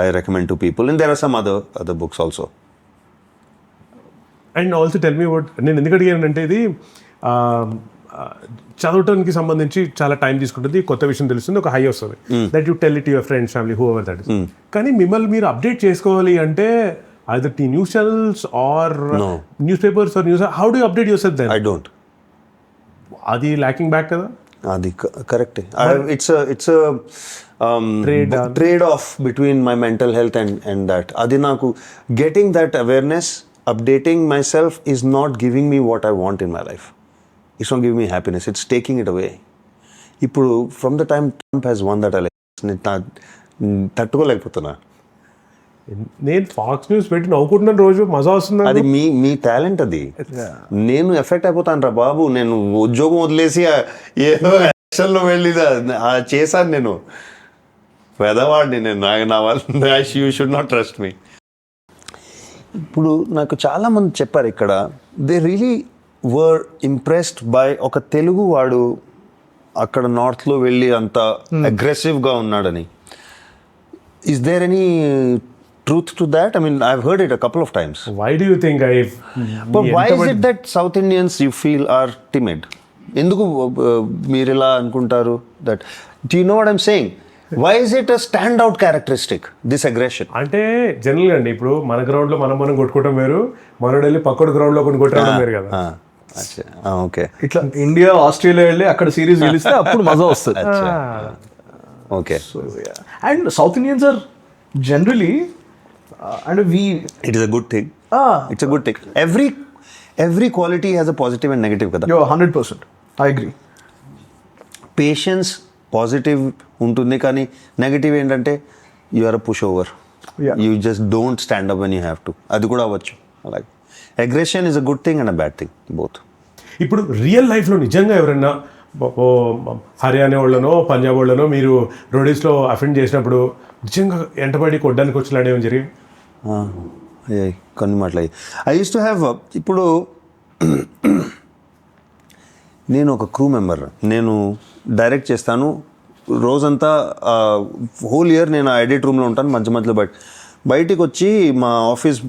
S1: I recommend to people, and there are some other books also.
S2: And also tell me what, నేను ఎందుకు అడిగానంటే ఇది చదవటానికి సంబంధించి చాలా టైం తీసుకుంటుంది, కొత్త విషయం తెలుస్తుంది, ఒక హై వస్తుంది, that you tell it your friends, family, whoever that is. కానీ మిమ్మల్ని మీరు అప్డేట్ చేసుకోవాలి అంటే either T news channels or newspapers or news, how do update yourself then?
S1: I don't.
S2: అది ల్యాకింగ్ బ్యాక్ కదా?
S1: అది correct. It's a trade off between my mental health and that. అది నాకు getting that awareness, updating myself is not giving me what I want in my life. It's not giving me happiness. It's taking it away. ఇప్పుడు from the time Trump has won that election, తట్టుకోలేకపోతున్నా.
S2: నేను Fox News పెట్టి నవ్వుకుంటున్నాను రోజు, మజా వస్తుంది.
S1: అది మీ talent. అది నేను effect అయిపోతాను రా బాబు. నేను ఉద్యోగం వదిలేసి ఏదో యాక్షన్లో వెళ్ళి చేశాను. నేను పెదవాడిని. నేను నా వల్ల you should not trust me. ఇప్పుడు నాకు చాలామంది చెప్పారు ఇక్కడ, they really were impressed by ఒక తెలుగు వాడు అక్కడ నార్త్లో వెళ్ళి అంత అగ్రెసివ్గా ఉన్నాడని. Is there any truth to that? I mean, I've heard it a couple of times.
S2: Why do you think
S1: But why is it that South Indians you feel are timid? Enduku meer ila anukuntaru that? Do you know what I'm saying? Why is it a standout characteristic, this aggression?
S2: అంటే జనరల్గా అండి, ఇప్పుడు మన గ్రౌండ్లో మనం కొట్టుకోవడం వేరు, మనోడు వెళ్ళి పక్కడు గ్రౌండ్లో కొన్ని కొట్టడం వేరు కదా.
S1: ఓకే,
S3: ఇట్లా ఇండియా ఆస్ట్రేలియా వెళ్ళి అక్కడ సిరీస్ గెలిస్తే అప్పుడు మజా వస్తుంది.
S1: Okay.
S3: And South Indians are generally and
S1: it is a good thing. It's a good thing. Every quality has a positive and negative kada.
S3: You're 100%. I agree.
S1: Patience positive ఉంటుంది, కానీ negative ఏంటంటే you are a pushover.
S3: Yeah.
S1: You just don't stand up when you have to. అది కూడా అవ్వచ్చు. Like aggression is a good thing and a bad thing, both.
S2: ఇప్పుడు real లైఫ్లో నిజంగా ఎవరైనా హర్యానా వాళ్ళనో పంజాబ్ వాళ్ళనో మీరు రోడీస్లో అఫెండ్ చేసినప్పుడు నిజంగా ఎంటబడి కొట్టడానికి వచ్చేలాడేమని జరిగి
S1: కొన్ని మాటలు ఐ యూస్ టు హ్యావ్. ఇప్పుడు నేను ఒక క్రూ మెంబర్, నేను డైరెక్ట్ చేస్తాను రోజంతా. హోల్ ఇయర్ నేను ఆ ఎడిట్ రూమ్లో ఉంటాను. మధ్య మధ్యలో బయటికి వచ్చి మా ఆఫీస్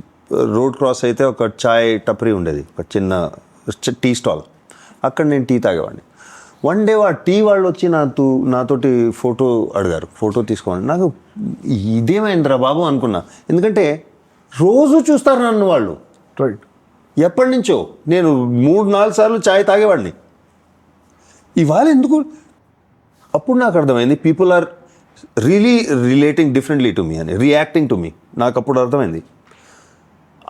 S1: రోడ్ క్రాస్ అయితే ఒక చాయ్ టపరీ ఉండేది, ఒక చిన్న టీ స్టాల్. అక్కడ నేను టీ తాగేవాడిని. వన్ డే ఆ టీ వాళ్ళు వచ్చి నాతోటి ఫోటో అడిగారు, ఫోటో తీసుకోండి. నాకు ఇదేమైందిరా బాబు అనుకున్నా, ఎందుకంటే రోజు చూస్తారు నన్ను వాళ్ళు.
S3: రైట్.
S1: ఎప్పటి నుంచో నేను 3-4 సార్లు చాయ్ తాగేవాడిని. ఇవాళ ఎందుకు? అప్పుడు నాకు అర్థమైంది people are really relating differently to me అని, రియాక్టింగ్ టు మీ. నాకు అప్పుడు అర్థమైంది.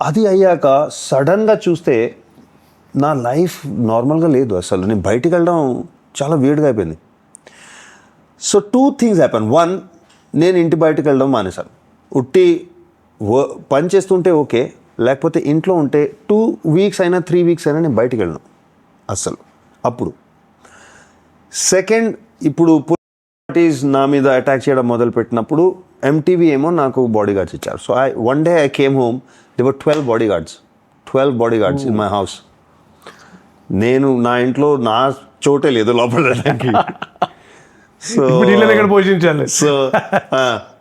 S1: అది అయ్యాక సడన్గా చూస్తే నా లైఫ్ నార్మల్గా లేదు అసలు. నేను బయటికి వెళ్ళడం చాలా వీడ్గా అయిపోయింది. So 2 things happen. 1, నేను ఇంటి బయటకు వెళ్ళడం మానేశాను. ఉట్టి పని చేస్తుంటే ఓకే, లేకపోతే ఇంట్లో ఉంటే 2 weeks అయినా 3 weeks అయినా నేను బయటికి వెళ్ళను అస్సలు అప్పుడు. సెకండ్, ఇప్పుడు పార్టీస్ నా మీద అటాక్ చేయడం మొదలుపెట్టినప్పుడు ఎంటీవీ ఏమో నాకు బాడీ గార్డ్స్ ఇచ్చారు. So one day I came home, there were 12 bodyguards in my house. నేను నా ఇంట్లో నా చోటే లేదు లోపలకి. సో
S2: పోషించాలి.
S1: సో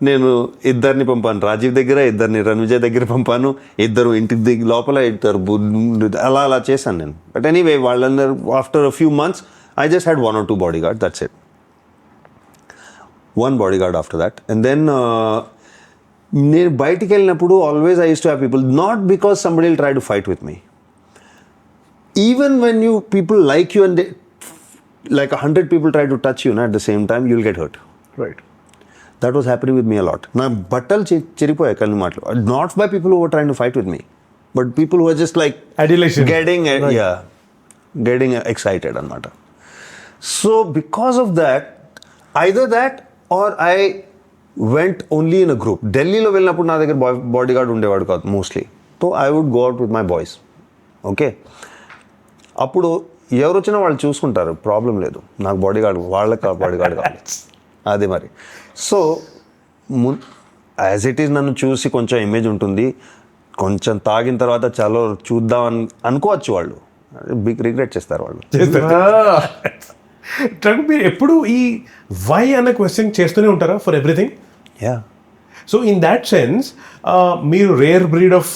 S1: నేను 2 పంపాను రాజీవ్ దగ్గర, 2 రణవిజయ్ దగ్గర పంపాను, 2 ఇంటి లోపల 2 అలా చేశాను నేను. బట్ ఎనీవే వాళ్ళందరూ after a few months I just had 1 or 2 bodyguards, that's it. 1 bodyguard after that. And then నేను బయటికి వెళ్ళినప్పుడు always I used to have people, not because somebody will try to fight with me. Even when people like you and they, like 100 people try to touch you at the same time, you'll get hurt.
S3: Right.
S1: That was happening with me a lot. నా బట్టలు చెరిపోయాయి కళ్ళు మాటలు. Not by people who were trying to fight with me, but people who were just like
S2: Adulation.
S1: getting excited అన్నమాట. So because of that, either that or I went only in a group. ఢిల్లీలో వెళ్ళినప్పుడు నా దగ్గర body guard ఉండేవాడు కాదు mostly. So I would go out with my boys. Okay, అప్పుడు ఎవరు వచ్చినా వాళ్ళు చూసుకుంటారు, ప్రాబ్లం లేదు. నాకు బాడీ గార్డ్, వాళ్ళకి బాడీ గార్డ్ కావాలి. అదే మరి. సో యాజ్ ఇట్ ఈస్ నన్ను చూసి కొంచెం ఇమేజ్ ఉంటుంది, కొంచెం తాగిన తర్వాత చాలా చూద్దాం అనుకోవచ్చు వాళ్ళు. బిగ్ రిగ్రెట్ చేస్తారు వాళ్ళు.
S2: మీరు ఎప్పుడు ఈ వై అన్న క్వశ్చన్ చేస్తూనే ఉంటారా for everything?
S1: Yeah.
S2: So in that sense మీరు rare breed of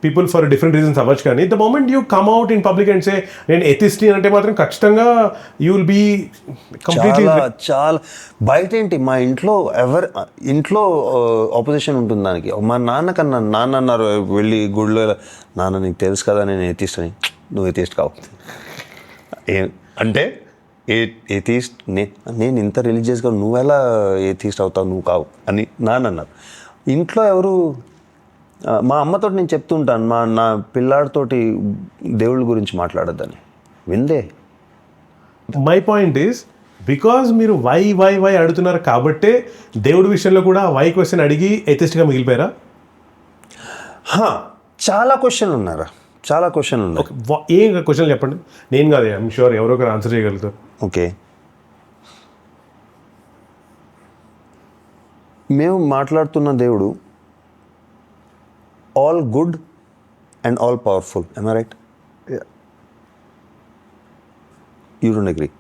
S2: people for different reasons అవ్వచ్చు, కానీ the moment you come out in public and say నేను ఎథిస్ట్ని అంటే మాత్రం ఖచ్చితంగా యూ విల్ బీ కంప్లీట్లీ.
S1: చాలా బయట ఏంటి, మా ఇంట్లో ఆపోజిషన్ ఉంటుంది దానికి. మా నాన్న అన్నారు వెళ్ళి గుడిలో, నాన్న నీకు తెలుసు కదా నేను ఎథిస్ట్ అని. నువ్వు ఎథిస్ట్ కావు అంటే ఎథిస్ట్ నేను ఇంత రిలీజియస్గా నువ్వెలా ఎథిస్ట్ అవుతావు, నువ్వు కావు అని నాన్న అన్నారు. ఇంట్లో ఎవరు, మా అమ్మతో నేను చెప్తుంటాను నా పిల్లాడితోటి దేవుళ్ళ గురించి మాట్లాడొద్దని, విందే.
S2: మై పాయింట్ ఈస్ బికాజ్ మీరు వై వై వై అడుగుతున్నారు కాబట్టే దేవుడి విషయంలో కూడా వై క్వశ్చన్ అడిగి ఎథిస్ట్గా మిగిలిపోయారా?
S1: చాలా క్వశ్చన్లు ఉన్నాయి.
S2: ఏ క్వశ్చన్ చెప్పండి, నేను కాదు, ఐఎమ్ షూర్ ఎవరో ఒకరు ఆన్సర్ చేయగలుగుతారు.
S1: ఓకే, మేము మాట్లాడుతున్న దేవుడు all good and all powerful, am I right? You don't agree?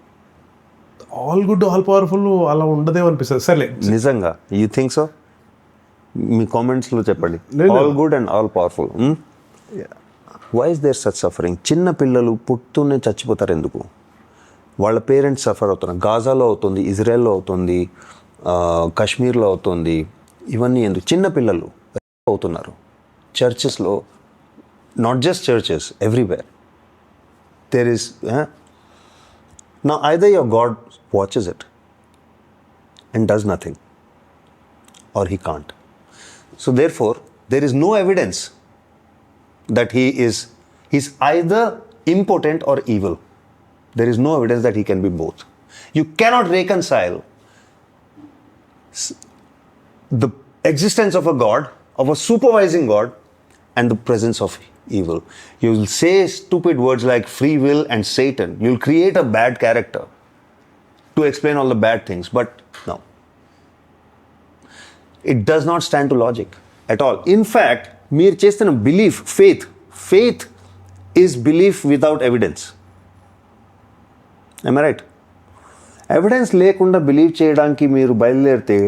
S2: All good all powerful అలా ఉండదేమో అనిపిస్తుంది. సర్లే,
S1: నిజంగా యూ థింక్ సో? మీ కామెంట్స్లో చెప్పండి. All good and all powerful. Why is there such suffering? చిన్న పిల్లలు పుట్టునే చచ్చిపోతారు ఎందుకు? వాళ్ళ పేరెంట్స్ సఫర్ అవుతున్నారు. గాజాలో అవుతుంది, ఇజ్రాయెల్లో అవుతుంది, కాశ్మీర్లో అవుతుంది. ఇవన్నీ ఎందుకు? చిన్న పిల్లలు అవుతున్నారు. చర్చెస్లో, not just churches, everywhere there is. Now either your God watches it and does nothing, or he can't. So therefore there is no evidence that he's either impotent or evil. There is no evidence that he can be both. You cannot reconcile the existence of a God, of a supervising God, and the presence of evil. You will say stupid words like free will and Satan. You'll create a bad character to explain all the bad things, but no. It does not stand to logic at all. In fact, meer chestana belief, faith is belief without evidence. Am I right? Evidence lekunda believe cheyadaniki meer bayalerte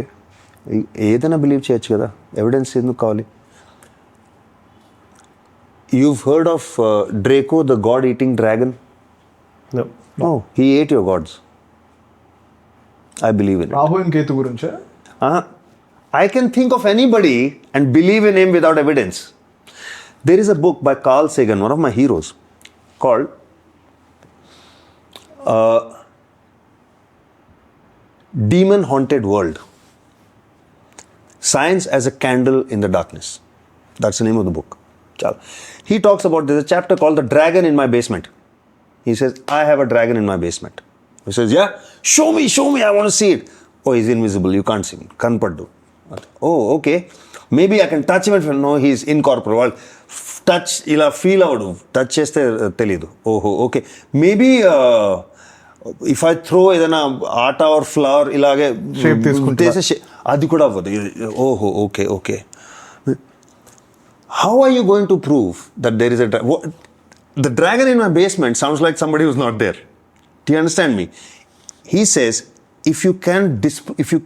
S1: ఏదైనా believe చేయొచ్చు కదా, evidence ఎందుకు కావాలి? You've heard of Draco, the god-eating dragon?
S2: No.
S1: No, he ate your gods. I believe in it.
S3: Rahu and Ketu గురించా?
S1: I can think of anybody and believe in him without evidence. There is a book by Carl Sagan, one of my heroes, called Demon Haunted World. Science as a Candle in the Darkness. That's the name of the book. He talks about, there's a chapter called The Dragon in My Basement. He says, I have a dragon in my basement. He says, yeah, show me, I want to see it. Oh, he's invisible, you can't see him. Kanpaddu. Oh, okay. Maybe I can touch him and no, he's incorporeal. Touch, ila feel avadu. Touch cheste telidu. Oh, okay. Maybe if I throw ఏదైనా ఆట are flower ఇలాగే
S3: Shape తీసుకుంటా.
S1: అది కూడా అవ్వదు. ఓహో, okay. How are you going to prove that there is a the dragon in my basement sounds like somebody who's not there. Do you understand me? He says, if you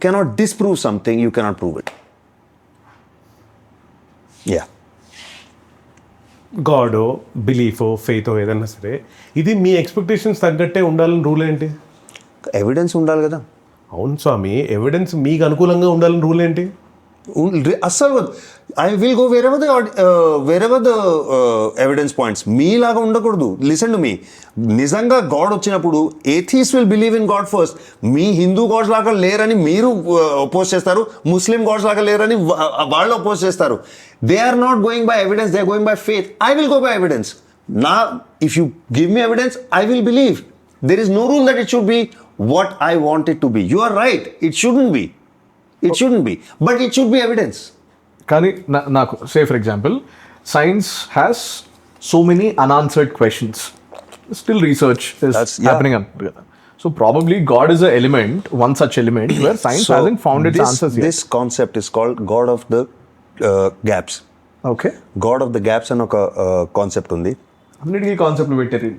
S1: cannot disprove something, you cannot prove it. Yeah.
S2: గాడో బిలీఫో ఫెయితో ఏదైనా సరే ఇది మీ expectations తగ్గట్టే ఉండాలని rule ఏంటి?
S1: Evidence ఉండాలి కదా.
S2: అవును స్వామి, evidence మీకు అనుకూలంగా ఉండాలని రూల్ ఏంటి?
S1: అస్సలు I will go wherever the evidence points. మీలాగా ఉండకూడదు. Listen to me. నిజంగా గాడ్ వచ్చినప్పుడు atheists will believe in God first. మీ హిందూ గాడ్స్ లాగా లేరని మీరు అపోజ్ చేస్తారు, ముస్లిం గాడ్స్ లాగా లేరని వాళ్ళు అపోజ్ చేస్తారు. They are not going by evidence, they are going by faith. I will go by evidence. నా if you give me evidence, I will believe. There is no rule that it should be what I want it to be. You are right, it shouldn't be. It shouldn't be, but it should be evidence.
S3: కానీ నాకు say for example science has so many unanswered questions, still research is happening అంటారు కదా. So probably God is a element, one such element where science hasn't found its answers yet.
S1: This concept is called God of the gaps.
S3: Okay,
S1: God of the gaps అని ఒక concept ఉంది.
S3: అన్నిటికీ concept పెట్టారు.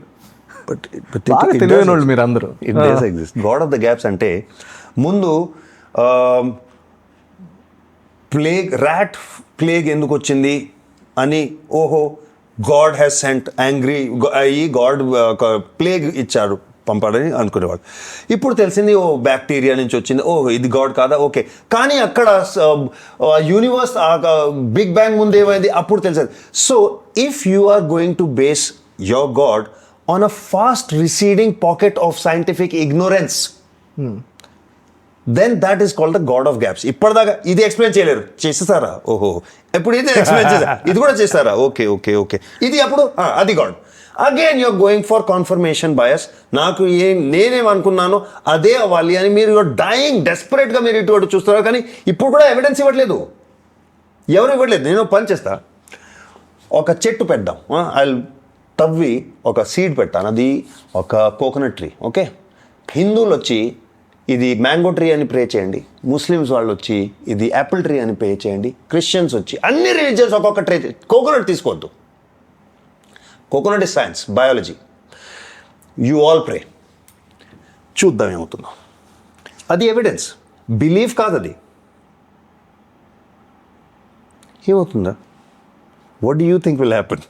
S1: But
S3: బాగా తెలియని వాళ్ళు మీరు అందరూ.
S1: It does exist. God of the gaps అంటే ముందు rat plague ఎందుకు వచ్చింది అని, ఓహో గాడ్ హ్యాస్ సెంట్ యాంగ్రీ అయ్యి గాడ్ ప్లేగ్ ఇచ్చారు, పంపాడని అనుకునేవాడు. ఇప్పుడు తెలిసింది ఓ బ్యాక్టీరియా నుంచి వచ్చింది, ఓహో ఇది గాడ్ కాదా, ఓకే. కానీ అక్కడ యూనివర్స్ బిగ్ బ్యాంగ్ ముందు ఏమైంది అప్పుడు తెలిసింది. So if you are going to base your God on a fast receding pocket of scientific ignorance, then that is called the God of gaps. ఇప్పటిదాకా ఇది ఎక్స్ప్లెయిన్ చేయలేరు, చేసేసారా, ఓహో ఎప్పుడు ఇది ఎక్స్ప్లెయిన్ చేశారు, ఇది కూడా చేస్తారా, ఓకే ఇది అప్పుడు అది God. Again you're going for confirmation bias. నాకు నేనేమనుకున్నానో అదే అవ్వాలి అని మీరు డైయింగ్ డెస్పరేట్గా మీరు ఇటువంటి చూస్తున్నారు. కానీ ఇప్పుడు కూడా ఎవిడెన్స్ ఇవ్వట్లేదు, ఎవరు ఇవ్వట్లేదు. నేను పని చేస్తా, ఒక చెట్టు పెడదాం, ఐ తవ్వి ఒక సీడ్ పెట్టాను, అది ఒక కోకోనట్ ట్రీ. ఓకే, హిందువులు వచ్చి ఇది మ్యాంగో ట్రీ అని ప్రే చేయండి, ముస్లిమ్స్ వాళ్ళు వచ్చి ఇది యాపిల్ ట్రీ అని ప్రే చేయండి, క్రిస్టియన్స్ వచ్చి, అన్ని రిలీజియన్స్ ఒక్కొక్క ట్రీ. కోకోనట్ తీసుకోవద్దు, coconut is science, biology. You all pray, చూద్దాం ఏమవుతుందో. అది ఎవిడెన్స్, బిలీఫ్ కాదు అది. ఏమవుతుందా? What do you think will happen?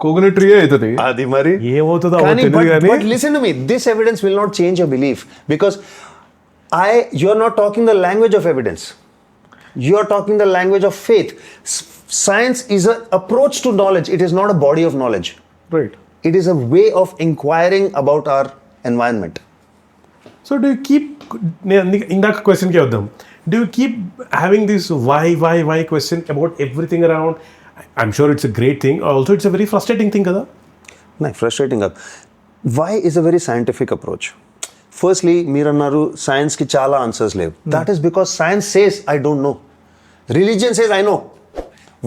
S3: Coconut tree అవుతుంది.
S1: అది మరి
S2: ఏమవుతుందో
S1: but listen to me, this evidence will not change your belief, because you're not talking the language of evidence, you're talking the language of faith. Science is an approach to knowledge, it is not a body of knowledge.
S3: Right.
S1: It is a way of inquiring about our environment.
S2: So do keep, ఇందాక క్వశ్చన్కే వద్దాం, do keep having this why question about everything around? I'm sure it's a great thing, also it's a very frustrating thing కదా.
S1: Frustrating కాదు. Why is a very scientific approach. Firstly మీరు అన్నారు సైన్స్కి చాలా answers లేవు. That is because science says I don't know, religion says I know.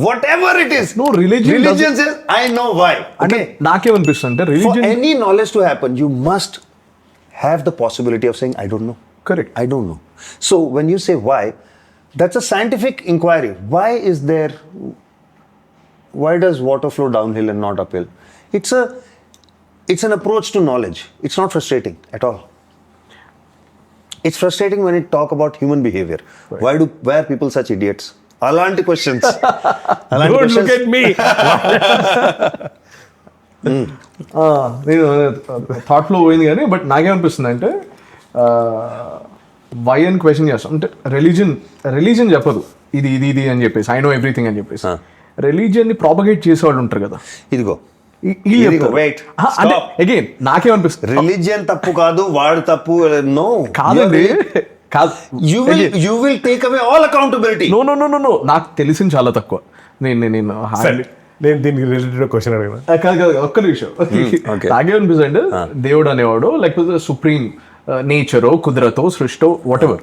S1: Whatever it is,
S3: No, religion
S1: says I know why.
S3: అంటే నాకేమనిపిస్తుంది అంటే
S1: For
S3: religion
S1: any knowledge to happen, you must have the possibility of saying I don't know.
S3: Correct.
S1: I don't know. So when you say why, that's a scientific inquiry. Why does water flow downhill and not uphill? It's an approach to knowledge. It's not frustrating at all. It's frustrating when you talk about human behavior.
S3: Right.
S1: Why are people such idiots? అలాంటి questions.
S2: Don't look at me.
S3: నేను థాట్లో పోయింది కానీ, but నాకేమనిపిస్తుంది అంటే why అని question చేస్తాం అంటే religion చెప్పదు ఇది అని చెప్పేసి, ఐ నో ఎవ్రీథింగ్ అని చెప్పేసి. రిలీజియన్ ని ప్రాపగేట్ చేసేవాళ్ళు ఉంటారు కదా,
S1: ఇదిగో
S3: వీళ్ళు
S1: ఇదిగో,
S3: చెప్తారు.
S1: wait,
S3: అంటే
S1: stop.
S3: అగైన్ నాకేమనిపిస్తుంది,
S1: రిలీజియన్ తప్పు కాదు, వాడు తప్పు, నో
S3: కాదండి, కాదు,
S1: you will take away all accountability.
S3: No no no no no, నాకు తెలిసింది చాలా తక్కువ. నేను
S2: సరే నేను దీనికి రిలేటెడ్ క్వశ్చన్ అడిగిన.
S3: కాదు కాదు, ఒక్క నిమిషం.
S1: okay.
S3: నాకేమనిపిస్తుంది, దేవుడు అనేవాడు లేకపోతే సుప్రీం నేచరో కుదరతో సృష్టో whatever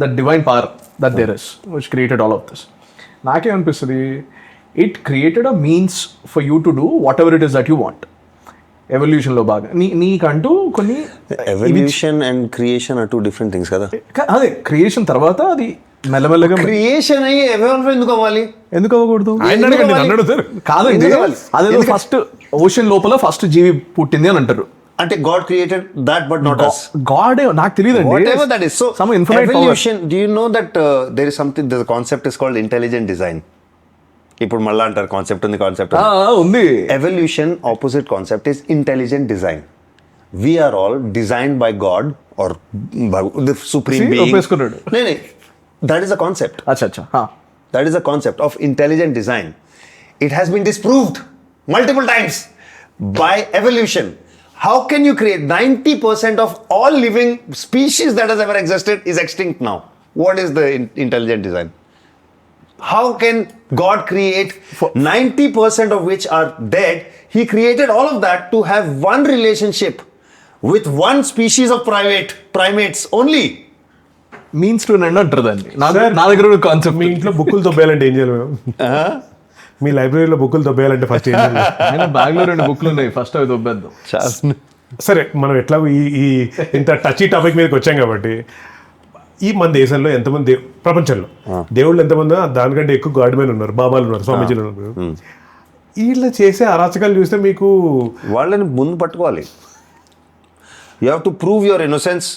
S3: that divine power that there is which created all of this, నాకేమనిపిస్తుంది, it created a means for you to do whatever it is that you want. Evolution లో బాగా నీకంటూ కొన్ని
S1: evolution and creation are two different things కదా.
S3: అదే creation తర్వాత అది మెల్లమెల్లగా
S1: క్రియేషన్ అయ్యి ఎవాల్వ్ ఎందుకు అవ్వాలి?
S3: ఎందుకు అవ్వకూడదు?
S2: ఆయన అడగండి, నన్ను అడుగుతారు.
S3: కాదండి,
S1: ఎందుకు అవ్వాలి?
S3: అదే ఫస్ట్ ఓషన్ లోపల ఫస్ట్ జీవి పుట్టింది అని అంటారు.
S1: అంటే God created that but not us.
S3: God నాకు తెలియదండి,
S1: Whatever that is. So
S3: some infinite power.
S1: evolution, do you know that there is something, the concept is called intelligent design. ఇప్పుడు మళ్ళా అంటారు కాన్సెప్ట్
S3: ఉంది.
S1: Evolution opposite concept is intelligent design. We are all designed by God or the supreme being.
S3: ఒప్పేసుకున్నాడు.
S1: That is a concept.
S3: అచ్చా.
S1: That is a concept of intelligent design. It has been disproved multiple times by evolution. How can you create 90% of all living species that has ever existed is extinct now? What is the intelligent design? How can God create 90% of which are dead? He created all of that to have one relationship with one species of primates only.
S3: Means to end అంటారు దాన్ని.
S2: Sir,
S3: నా దగ్గర concept,
S2: మీ ఇంట్లో బుక్కులు తొబ్బేయాలంటే ఏం చేయాలి మేము? మీ లైబ్రరీలో బుక్కులు తొబ్బేయాలంటే ఫస్ట్ ఏం చేయాలి?
S3: ఆయన బ్యాగ్ లో 2 బుక్లు ఉన్నాయి, ఫస్ట్ అవి దొబ్బేద్దాం.
S2: సరే మనం ఎట్లా ఈ ఇంత టచీ టాపిక్ మీదకి వచ్చాం కాబట్టి, ఈ మన దేశంలో ఎంతమంది ప్రపంచంలో దేవుళ్ళు ఎంతమంది, దానికంటే ఎక్కువ గాడ్ మెన్ ఉన్నారు, బాబాలు ఉన్నారు, స్వామీజీలు ఉన్నారు. వీళ్ళు చేసే అరాచకాలు చూస్తే మీకు
S1: వాళ్ళని ముందు పట్టుకోవాలి. You have to prove your innocence.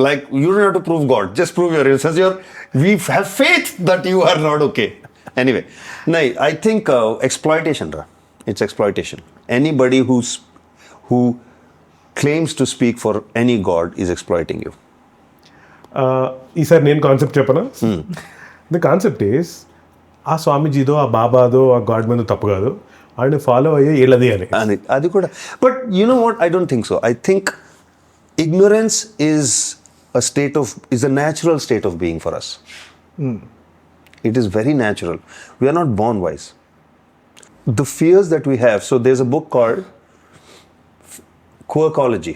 S1: Like, you don't have to prove God, just prove your innocence. We have faith that you are not okay. Anyway, I think exploitation, it's exploitation. Anybody who claims to speak for any God is exploiting you.
S2: ఈసారి నేను concept చెప్పనా? The concept is, ఆ స్వామీజీదో ఆ బాబాదో ఆ God మీద తప్పు కాదు, ఆయన ఫాలో అయ్యే వీళ్ళది అని.
S1: అది కూడా. But you know what? I don't think so. I think ignorance is a natural state of being for us. It is very natural. We are not born wise. The fears that we have, so there's a book called Quirkology.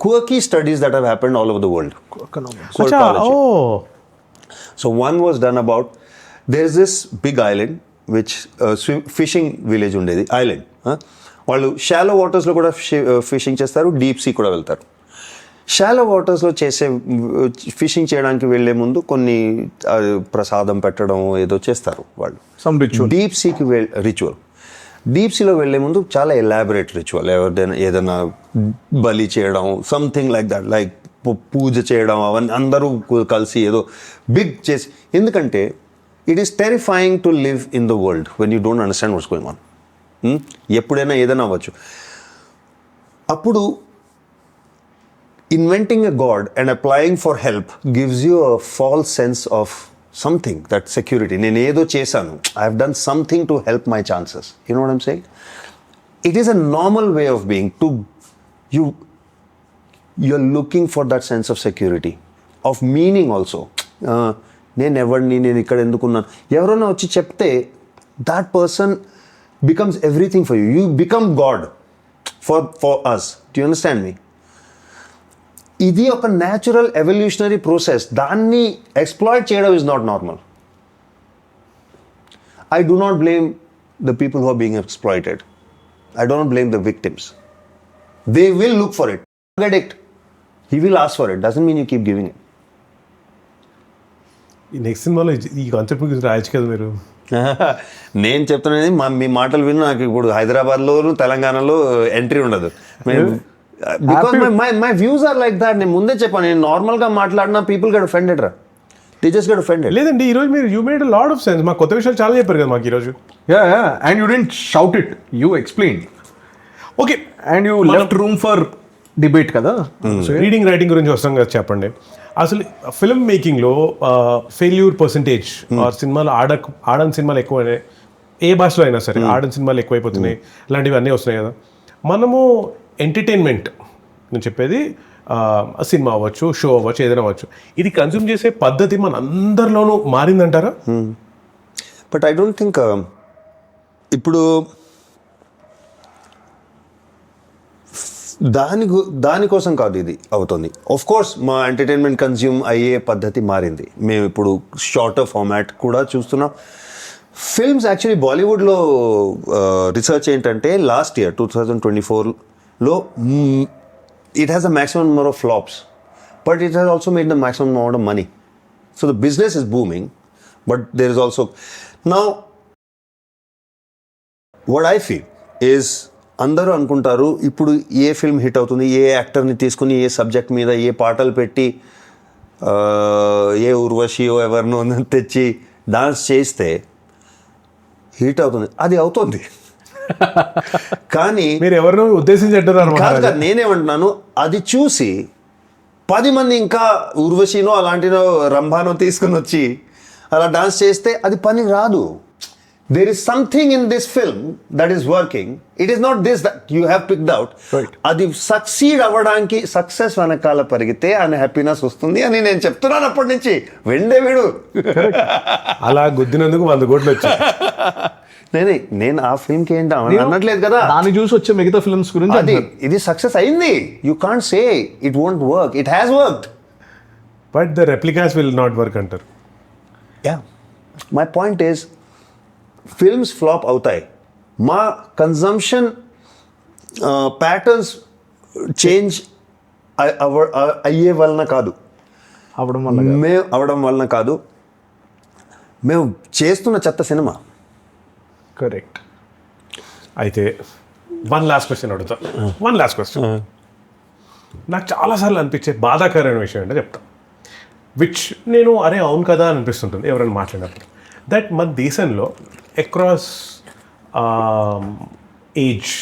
S1: Quirky studies that have happened all over the world. Quirkology. So one was done about, there's this big island which fishing village ఉండేది, island. వాళ్ళు shallow వాటర్స్లో కూడా fishing చేస్తారు, deep sea కూడా వెళ్తారు. Shallow వాటర్స్లో fishing చేయడానికి వెళ్ళే ముందు కొన్ని ప్రసాదం పెట్టడం ఏదో చేస్తారు వాళ్ళు. డీప్ సీకి రిచువల్. డీప్ సీలో వెళ్ళే ముందు చాలా ఎలాబరేట్ రిచువల్, ఏదైనా బలి చేయడం, సంథింగ్ లైక్ దట్, లైక్ పూజ చేయడం, అవన్నీ అందరూ కలిసి ఏదో బిగ్ చేసి. ఎందుకంటే it is terrifying to live in the world when you don't understand what's going on. ఎప్పుడైనా ఏదైనా అవ్వచ్చు. అప్పుడు inventing a god and applying for help gives you a false sense of something, that security. నేను ఏదో చేశాను, I have done something to help my chances. You know what I'm saying? It is a normal way of being. You're looking for that sense of security, of meaning also. నేను ఎవరిని, నేను ఇక్కడ ఎందుకున్నాను, ఎవరైనా వచ్చి చెప్తే that person becomes everything for you. You become God for us. Do you understand me? ఇది ఒక natural evolutionary process. దాన్ని ఎక్స్ప్లాయిట్ చేయడం is not normal. I do not blame the people who are being exploited. I do not blame the victims. They will look for it. Addict, he will ask for it. Doesn't mean you keep giving it.
S2: ఈ next సినిమాలో ఈ concept గురించి రాయొచ్చు కదా మీరు.
S1: నేను చెప్తున్నది మీ మాటలు విని నాకు ఇప్పుడు హైదరాబాద్లోను తెలంగాణలో ఎంట్రీ ఉండదు. Because my views are like that. నేను ముందే చెప్పాను, నేను నార్మల్గా మాట్లాడినా పీపుల్ గెట్ ఒఫెండెడ్ రా. They just get offended.
S2: లేదండి, ఈరోజు మీరు you made lot of sense. మాకు కొత్త విషయాలు చాలా చెప్పారు కదా మాకు ఈరోజు.
S3: And you didn't shout it, you explain.
S2: Okay,
S3: and you left room for debate కదా.
S2: రీడింగ్ రైటింగ్ గురించి వస్తాం కదా, చెప్పండి. అసలు ఫిల్మ్ మేకింగ్లో ఫెయిల్యూర్ పర్సంటేజ్ సినిమాలు ఆడని సినిమాలు ఎక్కువ, ఏ భాషలో అయినా సరే ఆడని సినిమాలు ఎక్కువైపోతున్నాయి, ఇలాంటివి అన్నీ వస్తున్నాయి కదా. మనము ఎంటర్టైన్మెంట్ నేను చెప్పేది సినిమా అవ్వచ్చు, షో అవ్వచ్చు, ఏదైనా అవ్వచ్చు, ఇది కన్జ్యూమ్ చేసే పద్ధతి మన అందరిలోనూ మారిందంటారా?
S1: బట్ ఐ డోంట్ థింక్ ఇప్పుడు దానికోసం కాదు ఇది అవుతుంది. ఆఫ్ కోర్స్ మా ఎంటర్టైన్మెంట్ కన్జ్యూమ్ అయ్యే పద్ధతి మారింది. మేము ఇప్పుడు షార్టర్ ఫార్మాట్ కూడా చూస్తున్నాం. ఫిల్మ్స్ యాక్చువల్లీ బాలీవుడ్లో రీసెర్చ్ ఏంటంటే లాస్ట్ ఇయర్ 2024లో it has a maximum number of flops, but it has also made the maximum amount of money. So the business is booming, but there is also now what I feel is అందరూ అనుకుంటారు ఇప్పుడు a film hit అవుతుంది, ఏ యాక్టర్ని తీసుకుని ఏ subject మీద ఏ పాటలు పెట్టి ఏ ఉర్వశియో ఎవరినో తెచ్చి డాన్స్ చేస్తే హిట్ అవుతుంది. అది అవుతుంది కానీ
S2: మీరు ఎవరినో ఉద్దేశించారు
S1: కాదు. నేనేమంటున్నాను, అది చూసి 10 మంది ఇంకా ఉర్వశినో అలాంటినో రంభానో తీసుకుని వచ్చి అలా డాన్స్ చేస్తే అది పని రాదు. There is something in this film that is working. It is not this that you have picked out. అది సక్సీడ్ అవ్వడానికి సక్సెస్ వెనకాల పరిగితే ఆయన హ్యాపీనెస్ వస్తుంది అని నేను చెప్తున్నాను అప్పటి నుంచి. వెండే వీడు
S2: అలా గుద్దినందుకు 100 కోట్లు వచ్చాయి.
S1: నేను ఆ ఫిల్మ్ కి ఏంటి అనట్లేదు కదా,
S3: దాన్ని చూసి వచ్చే మిగతా ఫిల్మ్స్ గురించి
S1: అది ఇది సక్సెస్ అయింది. You can't say it won't work, it has worked.
S2: But the replicas will not work అంటారు.
S1: Yeah, my point is films flop అవుతాయి. మా కన్జంప్షన్ ప్యాటర్న్స్ చేంజ్ అయ్యే వలన కాదు, అవడం వలన కాదు, మేము చేస్తున్న చెత్త సినిమా.
S3: కరెక్ట్.
S2: అయితే వన్ లాస్ట్ క్వశ్చన్ అడుగుతా. నాకు చాలాసార్లు అనిపించే బాధాకరమైన విషయం అంటే చెప్తా, విచ్ నేను అరే అవును కదా అని అనిపిస్తుంటుంది ఎవరైనా మాట్లాడినప్పుడు. దట్ మన దేశంలో across age,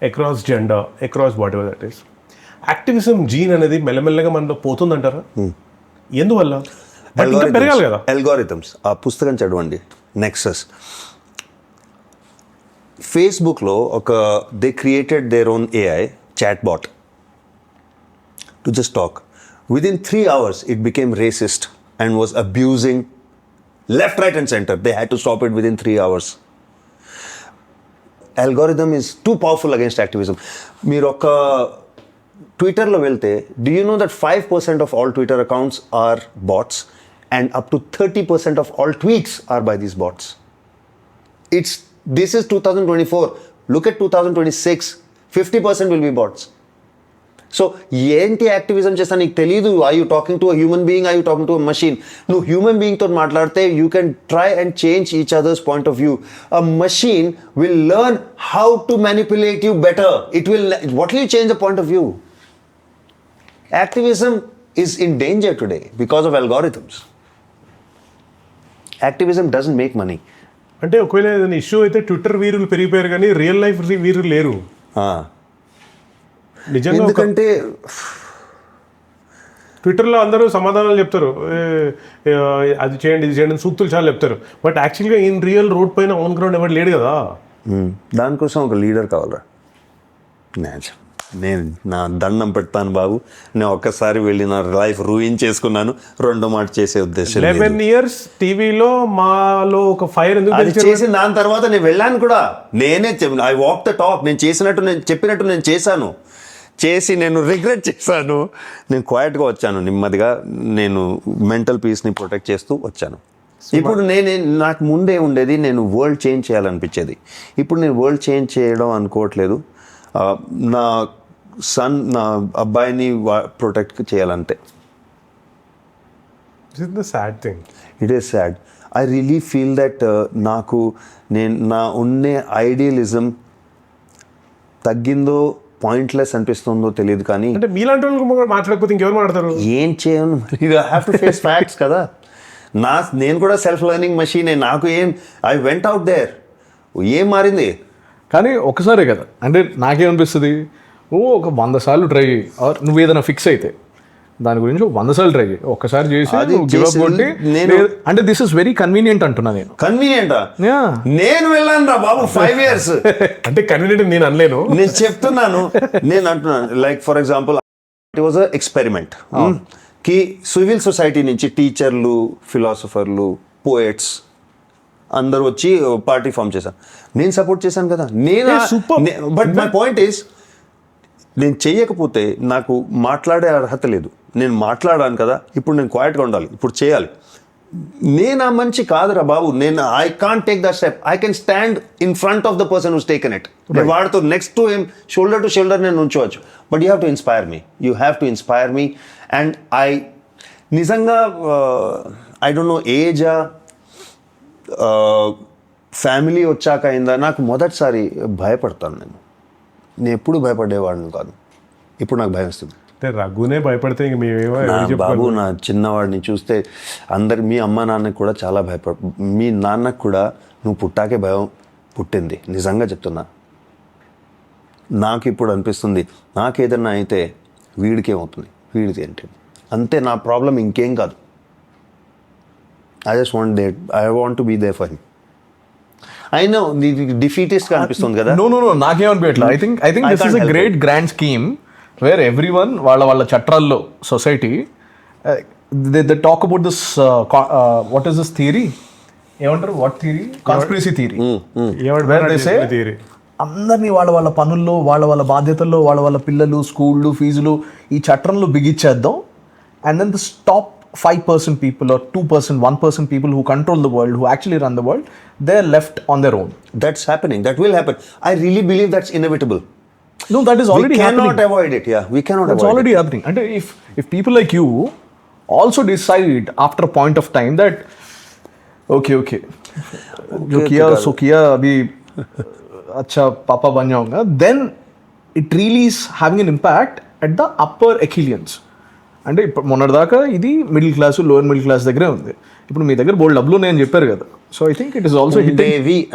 S2: across gender, across whatever that is, activism gene అనేది మెల్లమెల్లగా మనలో పోతుందంటారా? ఎందువల్ల? పెరగాలి కదా.
S1: అల్గోరిథమ్స్, ఆ పుస్తకం చదవండి, నెక్సస్. ఫేస్బుక్లో they created their own AI chat bot to just talk. Within 3 hours it became racist and was abusing left, right and center. They had to stop it within 3 hours. Algorithm is too powerful against activism. మీరు ట్విట్టర్లో వెళ్తే, do you know that 5% of all Twitter accounts are bots and up to 30% of all tweets are by these bots? This is 2024. Look at 2026. 50% will be bots. So, ఏంటి activism చేస్తా నీకు తెలీదు. Are you talking to a human being? Are you talking to a machine? నువ్వు human being తో మాట్లాడితే you can try and change each other's point of view. A machine will learn how to manipulate you better. What will you change the point of view? Activism is in danger today because of algorithms. Activism doesn't make money.
S2: అంటే ఒకవేళ ఏదైనా issue అయితే Twitter వీరులు పెరిగిపోయారు కానీ real life వీరులు లేరు నిజంగా.
S1: ఎందుకంటే
S2: ట్విట్టర్లో అందరూ సమాధానాలు చెప్తారు, అది చేయండి ఇది చేయండి సూక్తులు చాలా చెప్తారు. బట్ యాక్చువల్గా ఇన్ రియల్ రోడ్ పైన ఆన్ గ్రౌండ్ ఎవరు లేడు కదా.
S1: దానికోసం ఒక లీడర్ కావాలరా. నేను నా దండం పెడతాను బాబు, నేను ఒక్కసారి వెళ్ళి నా లైఫ్ రూయిన్ చేసుకున్నాను. రెండో మాట చేసే ఉద్దేశం
S2: 11 years టీవీలో మాలో ఒక ఫైర్
S1: అది చేసిన దాని తర్వాత నేను వెళ్ళాను కూడా. I walk the talk. నేను చెప్పినట్టు నేను చేసి నేను రిగ్రెట్ చేశాను. నేను క్వైట్గా వచ్చాను, నెమ్మదిగా నేను మెంటల్ పీస్ని ప్రొటెక్ట్ చేస్తూ వచ్చాను. ఇప్పుడు నాకు ముందే ఉండేది నేను వరల్డ్ చేంజ్ చేయాలనిపించేది. ఇప్పుడు నేను వరల్డ్ చేంజ్ చేయడం అనుకోవట్లేదు. నా అబ్బాయిని ప్రొటెక్ట్ చేయాలంటే.
S2: Sad thing.
S1: It is sad. I really feel that నా ఉండే ఐడియలిజం తగ్గిందో పాయింట్లెస్ అనిపిస్తుందో తెలియదు. కానీ
S2: అంటే మీలాంటి వాళ్ళు మాట్లాడకపోతే ఇంకెవరు మాట్లాడతారు? ఏం
S1: చేయను, you have to face facts కదా. నేను కూడా సెల్ఫ్ లెర్నింగ్ మెషీనే. నాకు ఐ వెంట్ అవుట్ దేర్. ఏం మారింది?
S3: కానీ ఒకసారే కదా. అంటే నాకేమనిపిస్తుంది, నువ్వు ఒక 100 సార్లు ట్రై నువ్వు ఏదైనా ఫిక్స్ అయితే దాని గురించి 100 సార్లు ట్రై చేయి, ఒక్కసారి చేసి
S1: అది
S3: గివ్ అప్
S1: చేసి
S3: కొట్టి అంటే దిస్ ఇస్ వెరీ కన్వీనియంట్ అంటున్నా నేను.
S1: కన్వీనియంటా?
S3: Yeah.
S1: నేను వెళ్ళాను రా బాబు 5 years.
S2: అంటే కన్వీనియంట్ నేను అనలేను,
S1: నేను చెప్తున్నాను, నేను అంటున్నాను. Like for example it was a experiment కి సివిల్ సొసైటీ నుంచి టీచర్లు, ఫిలాసఫర్లు, పోయట్స్ అందరూ వచ్చి పార్టీ ఫామ్ చేశాను. నేను సపోర్ట్ చేశాను కదా. బట్ మై పాయింట్ ఈస్, నేను చెయ్యకపోతే నాకు మాట్లాడే అర్హత లేదు. నేను మాట్లాడాను కదా, ఇప్పుడు నేను క్వైట్గా ఉండాలి, ఇప్పుడు చేయాలి. నేను ఆ మంచి కాదురా బాబు. నేను I can't take that step. I can stand in front of the person who's taken it. వాడితో next to him shoulder to shoulder నేను ఉంచవచ్చు. But you have to inspire me. You have to inspire me. And నిజంగా I don't know ఏజా family వచ్చాక అయిందా, నాకు మొదటిసారి భయపడతాను. నేను ఎప్పుడు భయపడేవాడిని కాదు, ఇప్పుడు నాకు భయం వస్తుంది.
S2: అంటే రఘునే భయపడితే ఇంక మేమేమో
S1: బాబు, నా చిన్నవాడిని చూస్తే మీ అమ్మ నాన్నకి కూడా చాలా మీ నాన్నకు కూడా నువ్వు పుట్టాకే భయం పుట్టింది. నిజంగా చెప్తున్నా. నాకు ఇప్పుడు అనిపిస్తుంది, నాకు ఏదన్నా అయితే వీడికేమవుతుంది, వీడిది ఏంటి అంతే. నా ప్రాబ్లం ఇంకేం కాదు. I want to be there for him. I know defeatist గా అనిపిస్తుంది కదా.
S3: No, నాకేమనిపించట్లేదు. I think this is a great grand scheme where everyone వాళ్ళ చట్టాల్లో society they talk about this what is this theory, ఏమంటారు, what theory, conspiracy theory, where they say అందరినీ వాళ్ళ పనుల్లో, వాళ్ళ బాధ్యతల్లో, వాళ్ళ పిల్లలు, స్కూళ్ళు, ఫీజులు ఈ చట్టంలో బిగిచ్చేద్దాం. And then the top 5% people or 2%, 1% people who control the world, who actually run the world, they're left on their own.
S1: That's happening. That will happen. I really believe that's inevitable.
S3: No, that is already happening.
S1: We cannot avoid it. Yeah, we cannot avoid it.
S3: That's already happening. And if people like you also decide after a point of time that okay जो किया सो किया, अभी अच्छा पापा बन जाऊंगा, then it really is having an impact at the upper echelons. అంటే ఇప్పుడు మొన్నటిదాకా ఇది middle class, lower middle class దగ్గరే ఉంది. ఇప్పుడు మీ దగ్గర బోల్డ్ డబ్బులు ఉన్నాయని చెప్పారు కదా. So I think it is also
S1: hit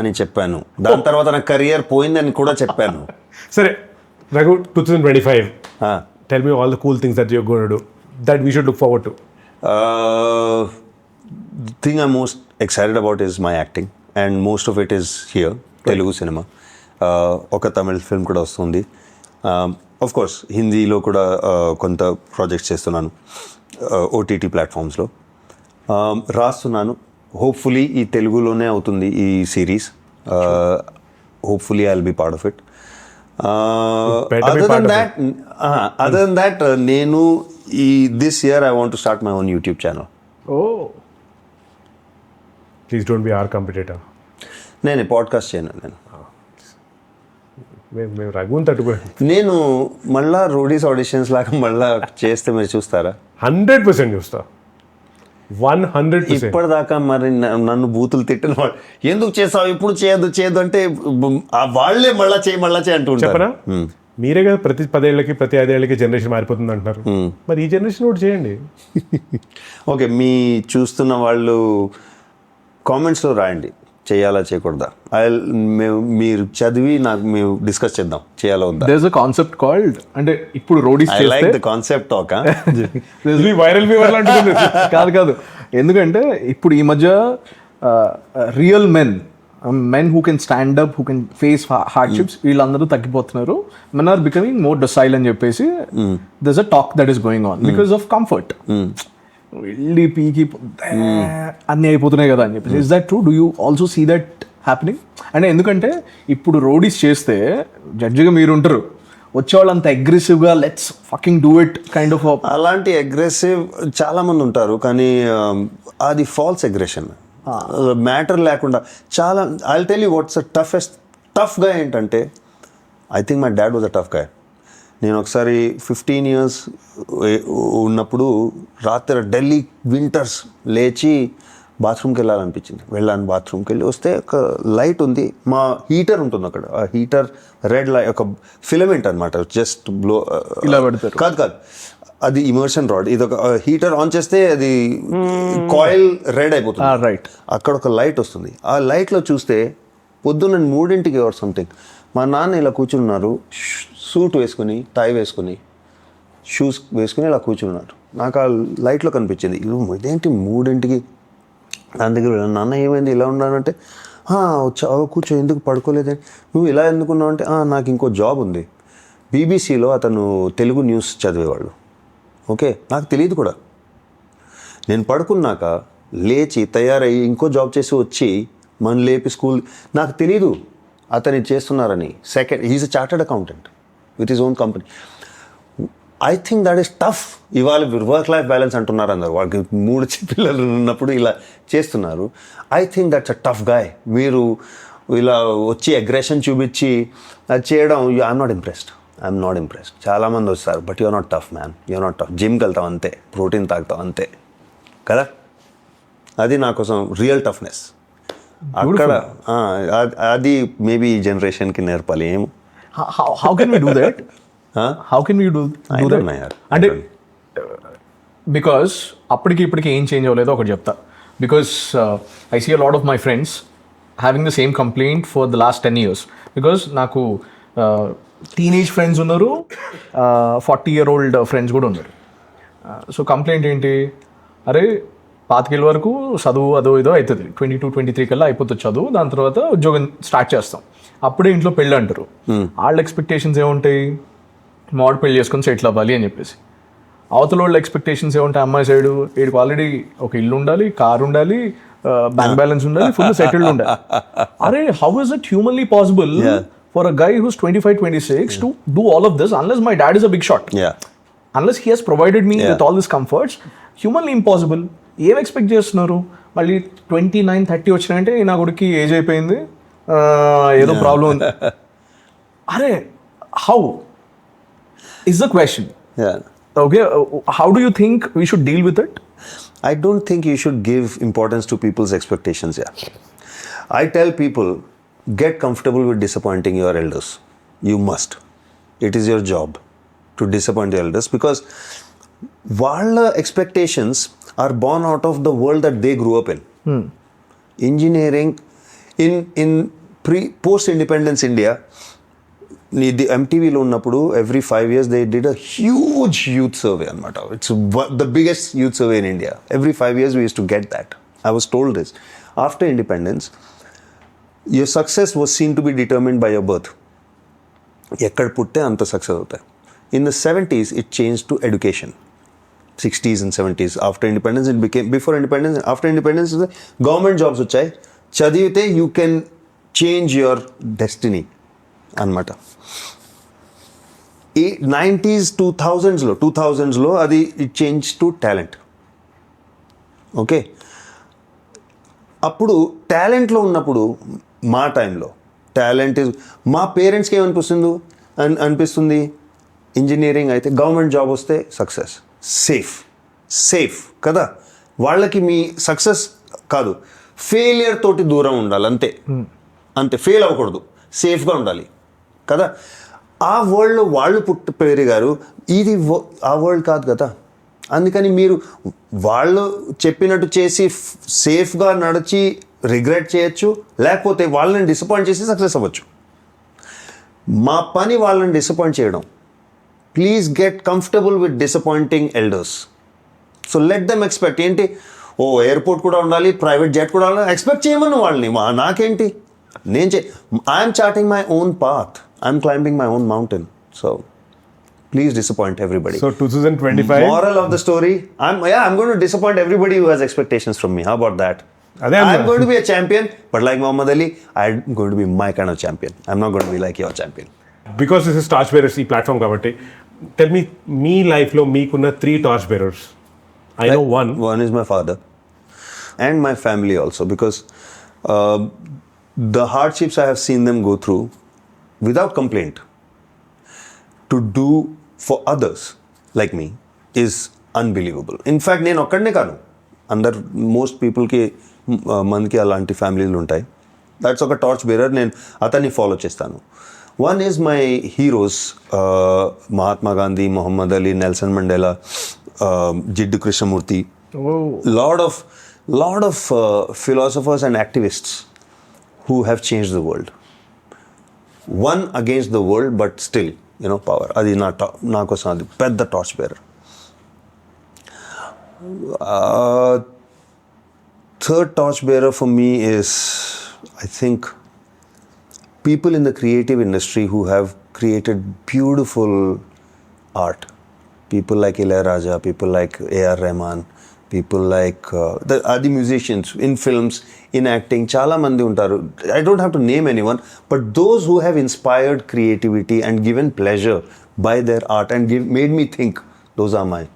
S1: అని చెప్పాను. దాని తర్వాత నా కెరియర్ పోయిందని కూడా చెప్పాను.
S2: సరే Raghu, 2025 tell me all the cool things that you're going to do that we should look forward to.
S1: The thing I'm most excited about is my acting, and most of it is here, Telugu cinema. ఒక Tamil film కూడా వస్తుంది. Of course హిందీలో కూడా కొంత projects చేస్తున్నాను OTT ప్లాట్ఫామ్స్లో. రాస్తున్నాను. Hopefully ఈ తెలుగులోనే అవుతుంది ఈ series. Hopefully I will be part of it. Other than that నేను this year I want to start my own YouTube channel.
S2: Please don't be our competitor.
S1: నేను పాడ్కాస్ట్ చేయను.
S2: మేము రఘుని తట్టుకోండి.
S1: నేను మళ్ళా రోడీస్ ఆడిషన్స్ లాగా మళ్ళా చేస్తే మీరు చూస్తారా?
S2: 100% చూస్తా. 100%.
S1: ఇప్పటిదాకా మరి నన్ను బూతులు తిట్టిన వాళ్ళు ఎందుకు చేస్తావు, ఇప్పుడు చేయదు అంటే వాళ్ళే మళ్ళా చేయి అంటూ
S2: చెప్పనా? మీరే కదా ప్రతి 10 ఏళ్ళకి ప్రతి 5 ఏళ్ళకి జనరేషన్ మారిపోతుంది అంటున్నారు. మరి ఈ జనరేషన్ కూడా చేయండి.
S1: ఓకే, మీ చూస్తున్న వాళ్ళు కామెంట్స్లో రాయండి, చేయాలా చేయకూడదా. మీరు చదివి నాకు మేము డిస్కస్ చేద్దాం, చేయాలా వద్దా.
S3: There is a concept called, అంటే ఇప్పుడు Roadies
S1: I like the concept talk.
S2: Viral fever లాంటిది
S3: కాదు. ఎందుకంటే ఇప్పుడు ఈ మధ్య real men who can stand up, who can face hardships, వీళ్ళందరూ తగ్గిపోతున్నారు. Men are becoming more docile అని చెప్పేసి there is a talk that is going on because of comfort. వెళ్ళి పీకి అన్నీ అయిపోతున్నాయి కదా అని చెప్పేసి. Is that true? Do you also see that happening? అంటే ఎందుకంటే ఇప్పుడు రోడీస్ చేస్తే జడ్జిగా మీరు ఉంటారు, వచ్చేవాళ్ళు అంత అగ్రెసివ్గా let's fucking do it kind of.
S1: అలాంటి అగ్రెసివ్ చాలా మంది ఉంటారు, కానీ అది ఫాల్స్ అగ్రెషన్. మ్యాటర్ లేకుండా చాలా. I tell you what's tough గా ఏంటంటే, I think my dad was a tough గా. నేను ఒకసారి 15 years ఉన్నప్పుడు రాత్రి ఢిల్లీ వింటర్స్ లేచి బాత్రూమ్కి వెళ్ళాలనిపించింది. వెళ్ళాను, బాత్రూమ్కి వెళ్ళి వస్తే ఒక లైట్ ఉంది, మా హీటర్ ఉంటుంది అక్కడ. ఆ హీటర్ రెడ్ లైట్, ఒక ఫిలమెంట్ అనమాట, జస్ట్ బ్లో
S3: ఇలా పెడతారు.
S1: కాదు అది ఇమర్షన్ రాడ్. ఇది ఒక హీటర్ ఆన్ చేస్తే అది కాయిల్ రెడ్ అయిపోతుంది.
S3: రైట్,
S1: అక్కడ ఒక లైట్ వస్తుంది. ఆ లైట్లో చూస్తే పొద్దున్న 3 or సంథింగ్ మా నాన్న ఇలా కూర్చున్నారు, సూట్ వేసుకుని, టై వేసుకుని, షూస్ వేసుకుని ఇలా కూర్చున్నారు. నాకు ఆ లైట్లో కనిపించింది, ఇదేంటి 3ంటికి దాని దగ్గర నాన్న ఏమైంది ఇలా ఉన్నానంటే, వచ్చావు కూర్చో, ఎందుకు పడుకోలేదని, నువ్వు ఇలా ఎందుకున్నావు అంటే, నాకు ఇంకో జాబ్ ఉంది. బీబీసీలో అతను తెలుగు న్యూస్ చదివేవాళ్ళు. ఓకే, నాకు తెలియదు కూడా. నేను పడుకున్నాక లేచి తయారయ్యి ఇంకో జాబ్ చేసి వచ్చి మన లేపి స్కూల్, నాకు తెలీదు అతను చేస్తున్నారని. Second, he is a chartered accountant with his own company. I think that is tough. ఇవాళ వర్క్ లైఫ్ బ్యాలెన్స్ అంటున్నారు అందరు, వాళ్ళకి 3 పిల్లలు ఉన్నప్పుడు ఇలా చేస్తున్నారు. I think that's a tough guy. మీరు ఇలా వచ్చి అగ్రెషన్ చూపించి అది చేయడం, ఐఎమ్ నాట్ ఇంప్రెస్డ్. చాలామంది వస్తారు, but you're not tough man, you're not tough. జిమ్కి వెళ్తాం అంతే, ప్రోటీన్ తాగుతాం అంతే కదా. అది నా కోసం రియల్ టఫ్నెస్. అక్కడ అది మేబీ ఈ జనరేషన్కి నేర్పాలి. ఏమో
S3: how can we do that? How can we do that? అంటే బికాస్ అప్పటికి ఇప్పటికి ఏం చేంజ్ అవ్వలేదో ఒకటి చెప్తా. Because I see a lot of my friends having the same complaint for the last 10 years. Because నాకు టీనేజ్ ఫ్రెండ్స్ ఉన్నారు, 40-year-old friends కూడా ఉన్నారు. సో కంప్లైంట్ ఏంటి, అరే 25 వరకు చదువు అదో ఇదో అవుతుంది, 22-23 కల్లా అయిపోతుంది చదువు, దాని తర్వాత ఉద్యోగం స్టార్ట్ చేస్తాం, అప్పుడే ఇంట్లో పెళ్ళి అంటారు. వాళ్ళ ఎక్స్పెక్టేషన్స్ ఏముంటాయి, మామిడి పెళ్లి చేసుకొని సెటిల్ అవ్వాలి అని చెప్పేసి. అవతల వాళ్ళ ఎక్స్పెక్టేషన్స్ ఏముంటాయి, అమ్మాయి సైడు వీడికి ఆల్రెడీ ఒక ఇల్లు ఉండాలి, కార్ ఉండాలి, బ్యాంక్ బ్యాలెన్స్ ఉండాలి, ఫుల్ సెటిల్డ్ ఉండాలి. అరే how is it humanly possible for a guy whose 25-26 to do all of this unless my dad is a big shot, unless he has provided me with all this comforts. Humanly impossible. ఏం expect చేస్తున్నారు? మళ్ళీ 29-30 వచ్చినాయంటే నా కొడుకు age అయిపోయింది, ఏదో problem ఉంది. అరే how is the question.
S1: Yeah.
S3: Okay, how do you think we should deal with it?
S1: I don't think you should give importance to people's expectations. Yeah, I tell people, get comfortable with disappointing your elders. You must. It is your job to disappoint your elders, because వాళ్ళ expectations are born out of the world that they grew up in. Engineering in post-independence India, నీది ఎంటీవీలో ఉన్నప్పుడు every 5 years they did a huge youth survey అనమాట. It's the biggest youth survey in India. Every 5 years we used to get that. I was told this. After independence your success was seen to be determined by your birth. ఎక్కడ పుట్టే అంత success అవుతాయి. In the 70s it change to education. 60s and 70s. After independence it became, before independence, after independence government jobs వచ్చాయి. చదివితే you can change your destiny అనమాట. ఈ 90s 2000s అది it change to talent. Okay, అప్పుడు టాలెంట్లో ఉన్నప్పుడు మా టైంలో talent మా పేరెంట్స్కి ఏమనిపిస్తుంది, ఇంజనీరింగ్ అయితే గవర్నమెంట్ జాబ్ వస్తే సక్సెస్, సేఫ్ కదా. వాళ్ళకి మీ సక్సెస్ కాదు, ఫెయిలియర్ తోటి దూరం ఉండాలి అంతే. ఫెయిల్ అవ్వకూడదు, సేఫ్గా ఉండాలి కదా. ఆ వరల్డ్లో వాళ్ళు పెరిగారు. ఇది ఆ వరల్డ్ కాదు కదా. అందుకని మీరు వాళ్ళు చెప్పినట్టు చేసి సేఫ్గా నడిచి రిగ్రెట్ చేయొచ్చు, లేకపోతే వాళ్ళని డిసప్పాయింట్ చేసి సక్సెస్ అవ్వచ్చు. మా పని వాళ్ళని డిసప్పాయింట్ చేయడం. Please get comfortable with disappointing elders. So let them expect. ఏంటి, ఎయిర్పోర్ట్ కూడా ఉండాలి, ప్రైవేట్ జెట్ కూడా ఉండాలి, ఎక్స్పెక్ట్ చేయమని వాళ్ళని. నాకేంటి, I'm charting my own path, I'm climbing my own mountain. So please disappoint everybody.
S2: So 2025
S1: moral of the story, I'm going to disappoint everybody who has expectations from me. How about that? I'm going to be a champion, but like Muhammad Ali, I'm going to be my kind of champion. I'm not going to be like your champion.
S2: Because this is torch bearers, ఈ platform కాబట్టి, tell me, మీ లైఫ్లో మీకున్న 3 torch bearers. I know one
S1: is my father and my family also, because the hardships I have seen them go through without complaint to do for others like me is unbelievable. In fact, నేను ఒక్కడనే కాదు, most పీపుల్కి మనకి అలాంటి ఫ్యామిలీలు ఉంటాయి. That's ఒక torch bearer. నేను అతన్ని ఫాలో చేస్తాను. One is my heroes, Mahatma Gandhi, Muhammad Ali, Nelson Mandela, Jiddu Krishnamurti, lot of philosophers and activists who have changed the world. One against the world, but still, power. అది నా కోసం అది పెద్ద torch bearer. Third torchbearer for me is, I think, people in the creative industry who have created beautiful art. People like Ilayaraja, people like A.R. Rahman, people like the musicians in films, in acting. Chala mandi untaru. I don't have to name anyone, but those who have inspired creativity and given pleasure by their art and made me think, those are my.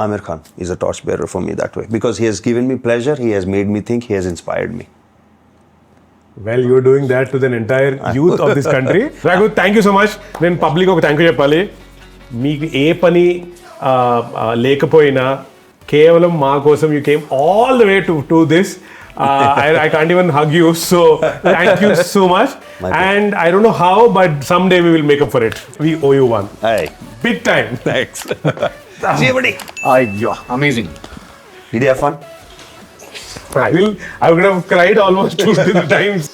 S1: Amir Khan is a torchbearer for me that way because he has given me pleasure, he has made me think, he has inspired me.
S2: Well you're doing that to then entire youth of this country. Raghu, thank you so much. నేను public ఒక thank you చెప్పాలి. మీకు ఏ పని లేకపోయినా కేవలం మా కోసం you came all the way to this. I can't even hug you, so thank you so much. And I don't know how, but someday we will make up for it. We owe you one.
S1: Hey,
S2: Big time.
S1: thanks. See you, buddy.
S3: Ayyo, amazing.
S1: Did you have fun?
S2: I would have cried almost 2 times.